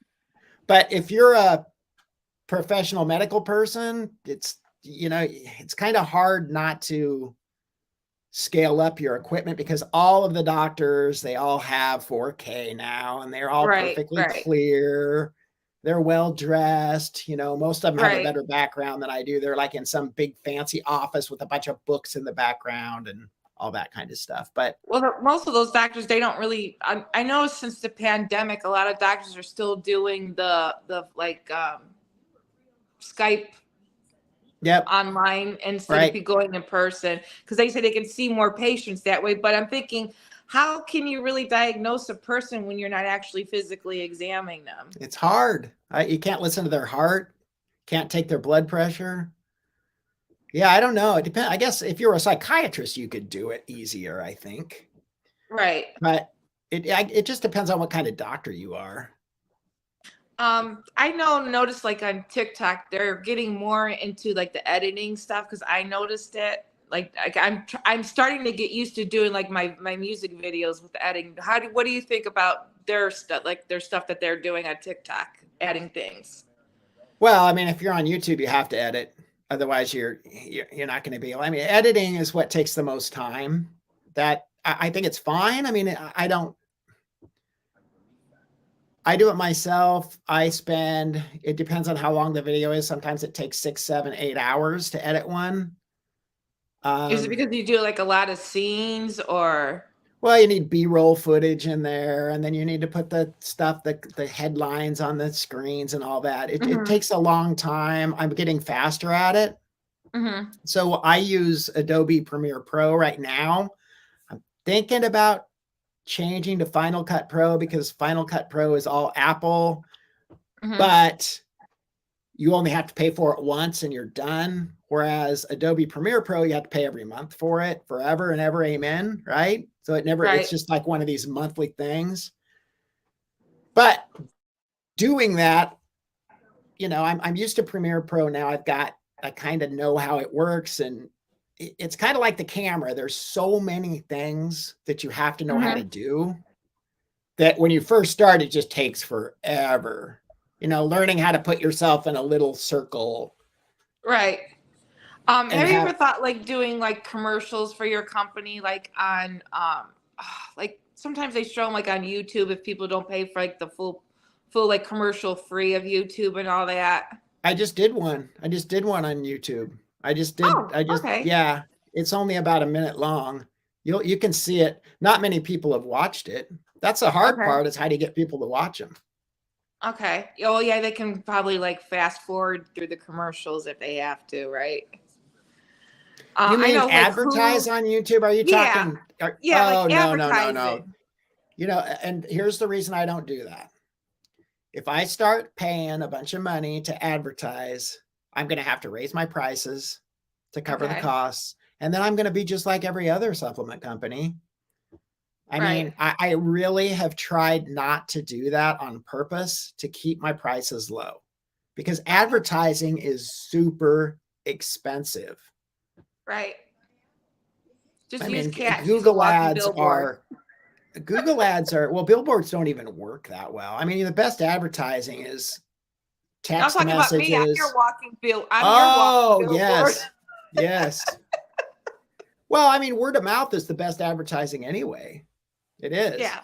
But if you're a professional medical person, it's kind of hard not to scale up your equipment because all of the doctors, they all have 4K now, and they're all Right. perfectly Right. clear. They're well dressed. Most of them have a Right. better background than I do. They're like in some big fancy office with a bunch of books in the background and all that kind of stuff. But Well, most of those doctors, they don't really. I know since the pandemic, a lot of doctors are still doing the like Skype yep, online instead of right. going in person because they say they can see more patients that way. But I'm thinking, how can you really diagnose a person when you're not actually physically examining them? It's hard. You can't listen to their heart, can't take their blood pressure. Yeah, I don't know. It depends. I guess if you're a psychiatrist, you could do it easier, I think. Right. But it just depends on what kind of doctor you are. I noticed like on TikTok, they're getting more into like the editing stuff because I noticed it. Like I'm starting to get used to doing like my music videos with the editing. What do you think about their stuff, like their stuff that they're doing on TikTok, adding things? Well, I mean, if you're on YouTube, you have to edit. Otherwise, you're not going to be able. I mean, editing is what takes the most time. That I think it's fine. I mean, I don't. I do it myself. It depends on how long the video is. Sometimes it takes 6, 7, 8 hours to edit one. Is it Um, because you do like a lot of scenes or? well, you need B-roll footage in there, and then you need to put the stuff, the headlines on the screens and all that. It Mm-hmm. takes a long time. I'm getting faster at it. Mm-hmm. So I use Adobe Premiere Pro right now. I'm thinking about changing to Final Cut Pro because Final Cut Pro is all Apple, Mm-hmm. but you only have to pay for it once and you're done. Whereas Adobe Premiere Pro, you have to pay every month for it, forever and ever, amen, right? So it's Right. just like one of these monthly things. But doing that, I'm used to Premiere Pro now. I kind of know how it works, and it's kind of like the camera. There's so many things that you have to know how to Mm-hmm. do. that when you first start, it just takes forever. Learning how to put yourself in a little circle. Right. And Have you ever thought like doing like commercials for your company, like on like sometimes they show them like on YouTube if people don't pay for like the full like commercial free of YouTube and all that. I just did one. I just did one on YouTube. Oh, okay. Yeah, it's only about a minute long. You can see it. Not many people have watched it. That's the hard Okay. part, is how do you get people to watch them? Okay. Oh yeah, they can probably like fast forward through the commercials if they have to, right? You I mean know like advertise on YouTube? Are you yeah, talking? yeah, Oh, like no, no, no, no. advertising. And here's the reason I don't do that. If I start paying a bunch of money to advertise, I'm going to have to raise my prices to cover the Okay. costs. And then I'm going to be just like every other supplement company. I Right. mean, I really have tried not to do that on purpose to keep my prices low, because advertising is super expensive. Right. Just I use mean, cat. Use a walking billboard. Google ads are, well, billboards don't even work that well. I mean, the best advertising is I'm text talking about me. I'm messages. your walking bill. I'm your walking Oh, billboard. yes. Yes. Well, I mean, word of mouth is the best advertising anyway. It is. Yeah.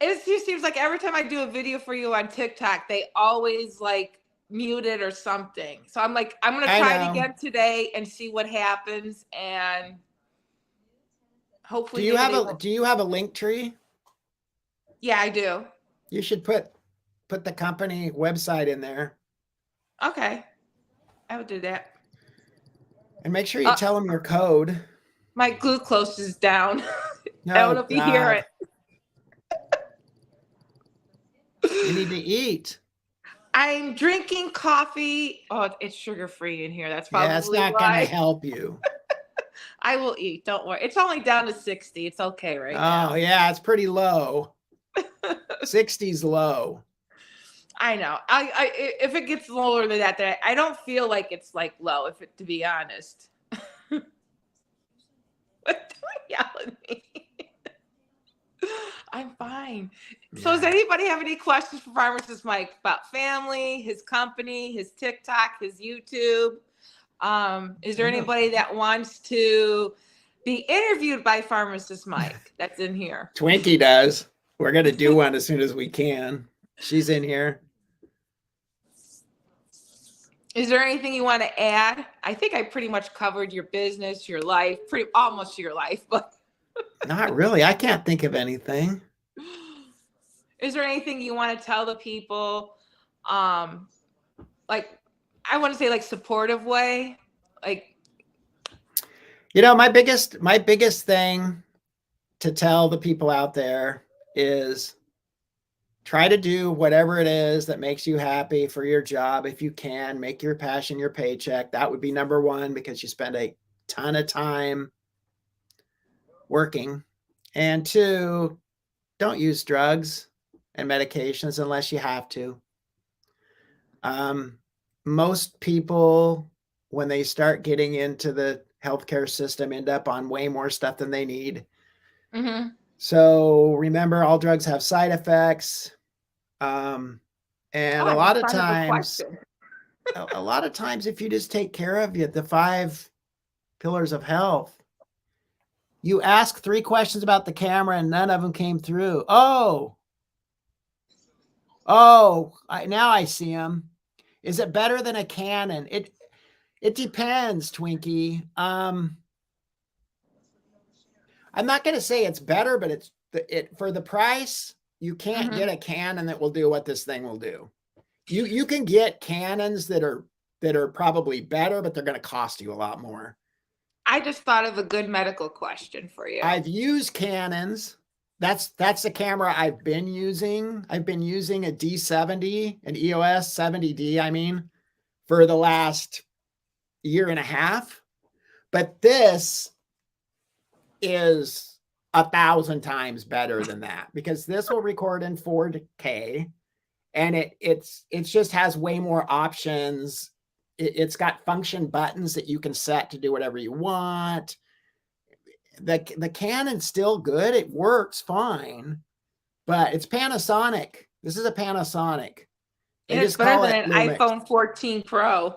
It just seems like every time I do a video for you on TikTok, they always like mute it or something. So I'm like, I'm gonna I try it know. again today and see what happens, and hopefully Do you maybe have they a won't. do you have a link tree? Yeah, I do. You should put the company website in there, Okay, I would do that. and make sure you Uh, tell them your code. my glucose is down. I don't Oh know if you hear God. it. You need to eat. I'm drinking coffee. Oh, it's sugar free in here. That's Yeah, it's probably not gonna why. help you. I will eat. Don't worry. It's only down to 60. It's okay right Oh now. yeah, it's pretty low. 60's low. I know. If it gets lower than that, then I don't feel like it's like low. If it, to be honest. Don't yell at me. I'm fine. So, does Yeah. anybody have any questions for Pharmacist Mike about family, his company, his TikTok, his YouTube? Is there anybody that wants to be interviewed by Pharmacist Mike that's in here? Twinkie does. We're gonna do one as soon as we can. She's in here. Is there anything you want to add? I think I pretty much covered your business, your life, pretty almost your life, but Not really. I can't think of anything. is there anything you want to tell the people? Like I want to say like supportive way. Like My biggest thing to tell the people out there is try to do whatever it is that makes you happy for your job. If you can, make your passion your paycheck. That would be number one, because you spend a ton of time working. And two, don't use drugs and medications unless you have to. Most people, when they start getting into the healthcare system, end up on way more stuff than they need. mm-hmm. So remember, all drugs have side effects. And Oh, a I lot just of thought of a times, question. if you just take care of the 5 pillars of health, you ask 3 questions about the camera and none of them came through. Now I see them. Is it better than a Canon? It depends, Twinkie. I'm not going to say it's better, but it for the price, you can't Mm-hmm. get a Canon that will do what this thing will do. You can get Canons that are probably better, but they're going to cost you a lot more. I just thought of a good medical question for you. I've used Canons. That's the camera I've been using. I've been using a D70, an EOS 70D, I mean, for the last year and a half. But this is 1,000 times better than that, because this will record in 4K, and it just has way more options. It's got function buttons that you can set to do whatever you want. The Canon's still good. It works fine, but it's Panasonic. This is a Panasonic. They And it's just better call than it an Lumix. iPhone 14 Pro.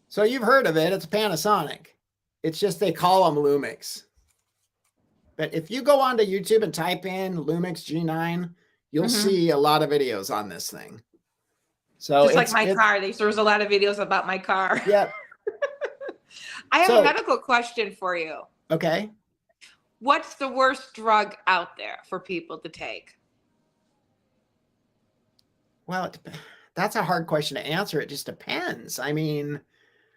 So you've heard of it. It's Panasonic. It's just they call them Lumix. But if you go onto YouTube and type in Lumix G9, you'll see a lot of videos on this thing. So just like my car. There's a lot of videos about my car. Yep. I have a medical question for you. Okay. What's the worst drug out there for people to take? Well, that's a hard question to answer. It just depends. I mean,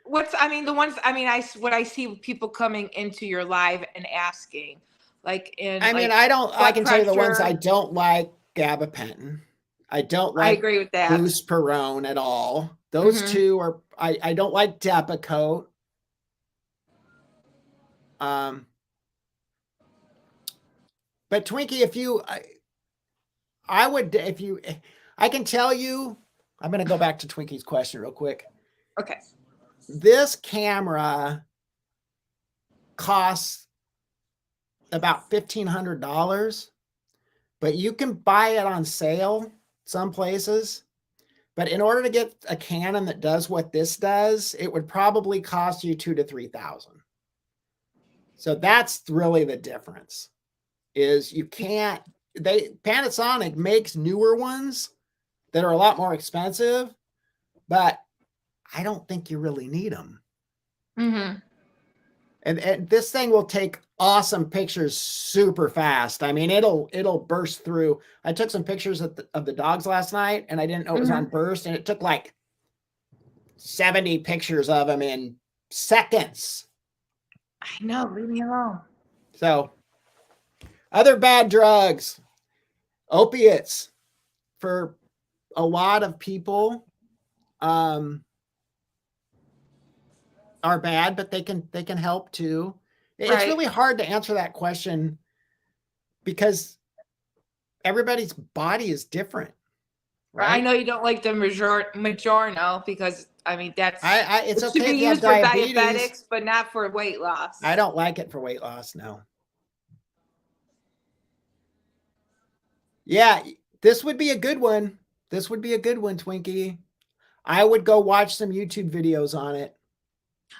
what I see people coming into your live and asking, like I can tell you the ones I don't like: gabapentin. I don't like I agree with that. buspirone at all. Those two are, I don't like Depakote. But Twinkie, I can tell you, I'm going to go back to Twinkie's question real quick. Okay. This camera costs about $1,500, but you can buy it on sale some places. But in order to get a Canon that does what this does, it would probably cost you $2,000 to $3,000. So that's really the difference. Is you can't. Panasonic makes newer ones that are a lot more expensive, but I don't think you really need them. And this thing will take awesome pictures super fast. I mean, it'll burst through. I took some pictures of the dogs last night, and I didn't know it was on burst, and it took like 70 pictures of them in seconds. I know, leave me alone. So, other bad drugs, opiates, for a lot of people, are bad, but they can help too. It's really hard to answer that question because everybody's body is different. Right? I know you don't like the Majorno because that's it's okay to be used for diabetics, but not for weight loss. I don't like it for weight loss. No. Yeah, this would be a good one. This would be a good one, Twinkie. I would go watch some YouTube videos on it.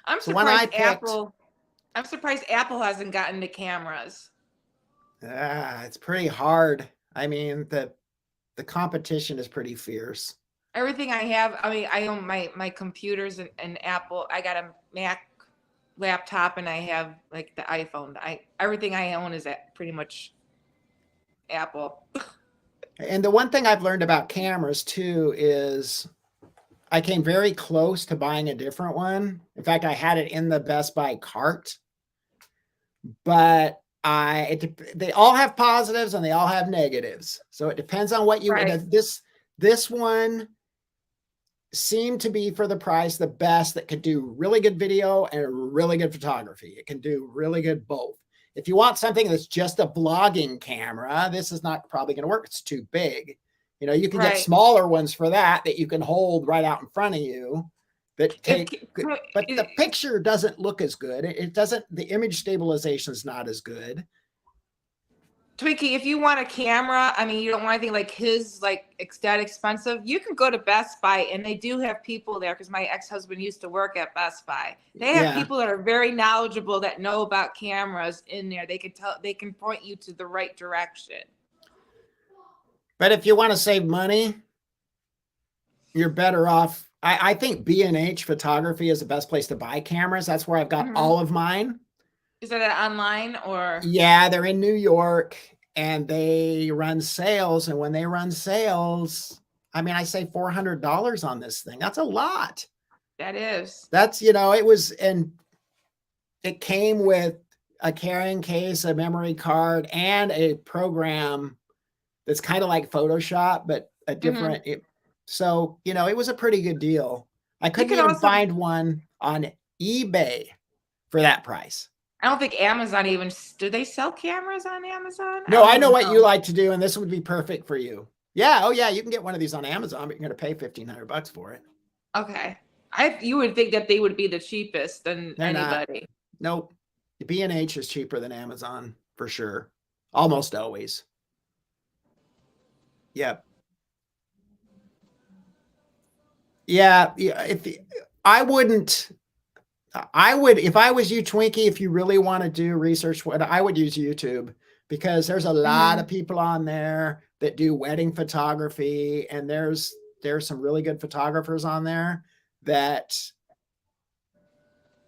I'm surprised Apple hasn't gotten the cameras. It's pretty hard. I mean, the competition is pretty fierce. Everything I have, I own my computers and Apple. I got a Mac laptop and I have like the iPhone. Everything I own is pretty much Apple. And the one thing I've learned about cameras too is I came very close to buying a different one. In fact, I had it in the Best Buy cart, but they all have positives and they all have negatives. So it depends on what you, this one seemed to be, for the price, the best that could do really good video and really good photography. It can do really good both. If you want something that's just a vlogging camera, this is not probably going to work. It's too big. You know, you can get smaller ones for that you can hold right out in front of you that take, but the picture doesn't look as good. It doesn't, the image stabilization is not as good. Twinkie, if you want a camera, you don't want anything like his, that expensive, you can go to Best Buy and they do have people there, because my ex-husband used to work at Best Buy. They have people that are very knowledgeable that know about cameras in there. They can point you to the right direction. But if you want to save money, you're better off. I think B&H Photography is the best place to buy cameras. That's where I've got all of mine. Is that online or? Yeah, they're in New York and they run sales. And when they run sales, I say $400 on this thing. That's a lot. That is. That's, it came with a carrying case, a memory card, and a program that's kind of like Photoshop, but a different, so, it was a pretty good deal. I couldn't even find one on eBay for that price. I don't think Amazon even, do they sell cameras on Amazon? No, I know what you like to do, and this would be perfect for you. Yeah. Oh yeah. You can get one of these on Amazon, but you're going to pay $1,500 for it. Okay. You would think that they would be the cheapest than anybody. Nope. The B&H is cheaper than Amazon for sure. Almost always. Yep. Yeah. I wouldn't, I would, if I was you, Twinkie, if you really want to do research, what I would use YouTube, because there's a lot of people on there that do wedding photography, and there's some really good photographers on there that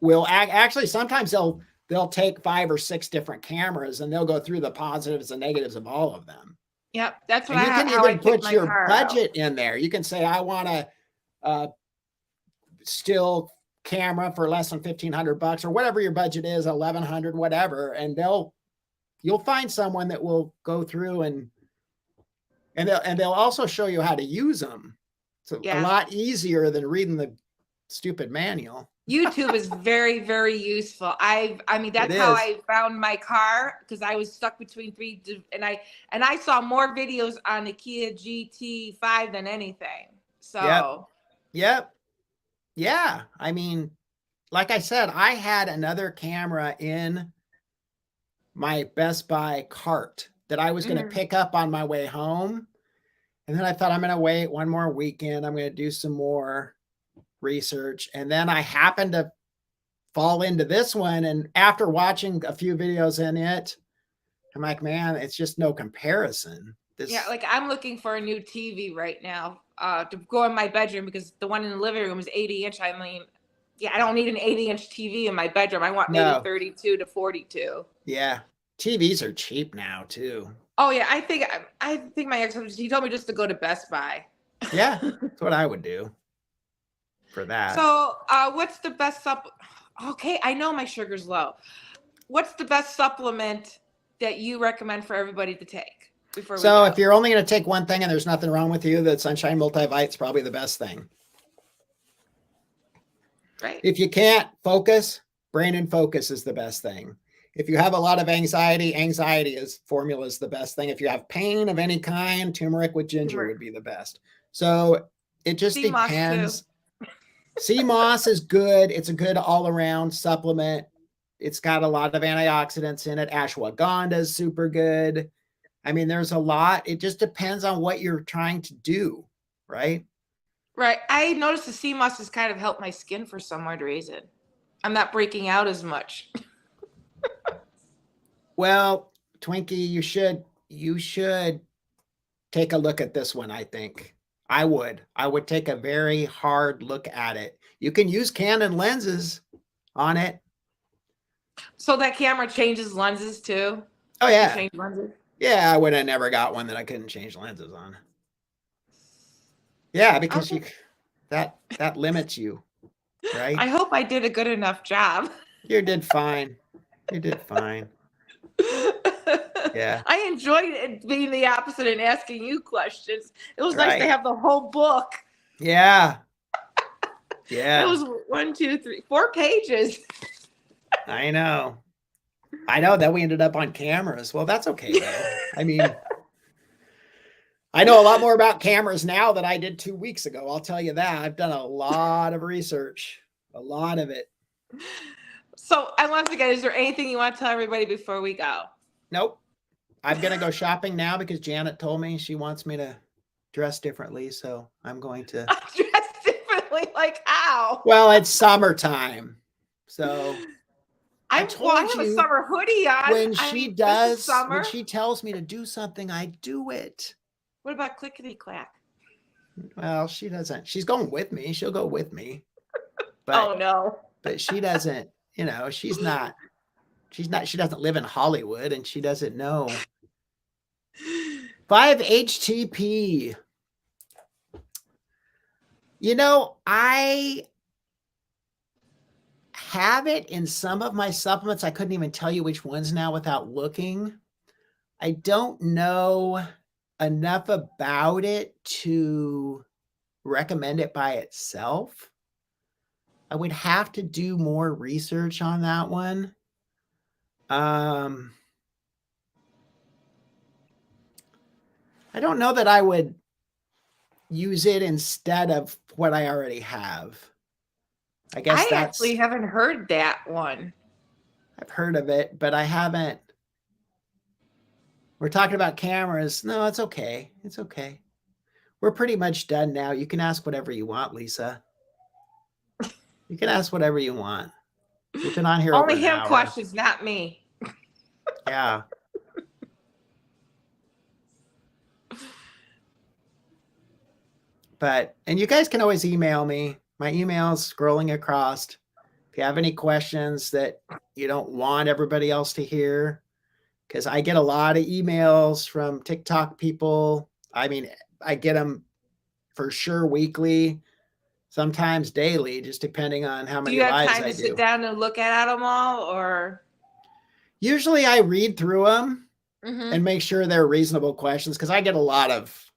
will actually sometimes they'll take 5 or 6 different cameras and they'll go through the positives and negatives of all of them. Yep, that's what And you can how I even picked put my your car budget out. in there. You can say, I want a still camera for less than $1,500 or whatever your budget is, 1,100, whatever. And you'll find someone that will go through and they'll also show you how to use them. It's a Yeah. lot easier than reading the stupid manual. YouTube is very, very useful. I mean, It that's how is. I found my car, because I was stuck between and I saw more videos on the Kia GT5 than anything. Yep. So Yep. Yeah. I mean, like I said, I had another camera in my Best Buy cart that I was going to pick up on my way home. And then I thought, I'm going to wait one more weekend. I'm going to do some more research. And then I happened to fall into this one. And after watching a few videos in it, I'm like, man, it's just no comparison. yeah, like I'm looking for a new TV right now to go in my bedroom, because the one in the living room is 80-inch. I mean, yeah, I don't need an 80-inch TV in my bedroom. I want maybe 32 to 42. Yeah. TVs are cheap now too. Oh yeah, I think my ex-husband, he told me just to go to Best Buy. Yeah, that's what I would do for that. So, what's the best Okay, I know my sugar's low. What's the best supplement that you recommend for everybody to take before we go? So if you're only going to take one thing and there's nothing wrong with you, that Sunshine Multivite's probably the best thing. Right. If you can't focus, Brain and Focus is the best thing. If you have a lot of anxiety, formula is the best thing. If you have pain of any kind, turmeric with ginger would be the best. So it just depends. Sea moss is good. It's a good all-around supplement. It's got a lot of antioxidants in it. Ashwagandha is super good. I mean, there's a lot. It just depends on what you're trying to do, right? Right. I noticed the sea moss has kind of helped my skin for some odd reason. I'm not breaking out as much. Well, Twinkie, you should take a look at this one, I think. I would take a very hard look at it. You can use Canon lenses on it. So that camera changes lenses too? Oh yeah. Change lenses? Yeah, I would have never got one that I couldn't change lenses on. Yeah, because that limits you, right? I hope I did a good enough job. You did fine. You did fine. Yeah. I enjoyed it being the opposite and asking you questions. It was nice to have the whole book. Yeah. Yeah. It was 1, 2, 3, 4 pages. I know. That we ended up on cameras. Well, that's okay though. I mean, I know a lot more about cameras now than I did 2 weeks ago. I'll tell you that. I've done a lot of research, a lot of it. So once again, is there anything you want to tell everybody before we go? Nope. I'm going to go shopping now because Janet told me she wants me to dress differently. So I'm going to dress differently. Like how? Well, it's summertime. So I have a summer hoodie on. When she tells me to do something, I do it. What about clickety clack? Well, she doesn't. She's going with me. She'll go with me. But, oh no. But she doesn't, she doesn't live in Hollywood and she doesn't know. 5-HTP. I have it in some of my supplements. I couldn't even tell you which ones now without looking. I don't know enough about it to recommend it by itself. I would have to do more research on that one. I don't know that I would use it instead of what I already have. I guess I actually haven't heard that one. I've heard of it, but I haven't. We're talking about cameras. No, it's okay. It's okay. We're pretty much done now. You can ask whatever you want, Lisa. You can ask whatever you want. We've been on here over Only an him hour. questions, not me. Yeah. And you guys can always email me. My email's scrolling across. If you have any questions that you don't want everybody else to hear, because I get a lot of emails from TikTok people. I mean, I get them for sure weekly, sometimes daily, just depending on how Do many you have lives time I to sit do. down and look at them all, or? Usually I read through them Mm-hmm. and make sure they're reasonable questions because I get a lot of,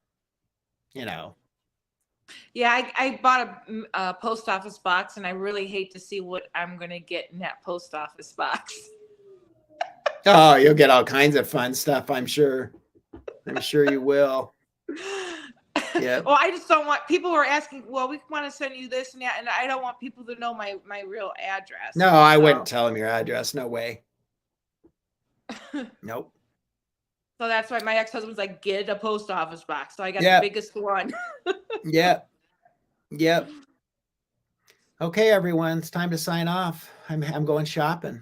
you know. Yeah, I bought a post office box, and I really hate to see what I'm going to get in that post office box. Oh, you'll get all kinds of fun stuff, I'm sure. I'm sure you will. Yeah. Well, I just don't want people were asking, well, we want to send you this and that, and I don't want people to know my real address. No, I wouldn't tell them your address. No way. Nope. So that's why my ex-husband's like, get a post office box. So I got the biggest one. Yep. Yep. Okay, everyone, it's time to sign off. I'm going shopping.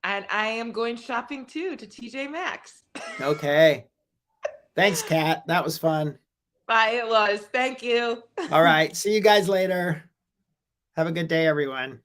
And I am going shopping too, to TJ Maxx. Okay. Thanks, Kat. That was fun. Bye, it was. Thank you. All right. See you guys later. Have a good day, everyone.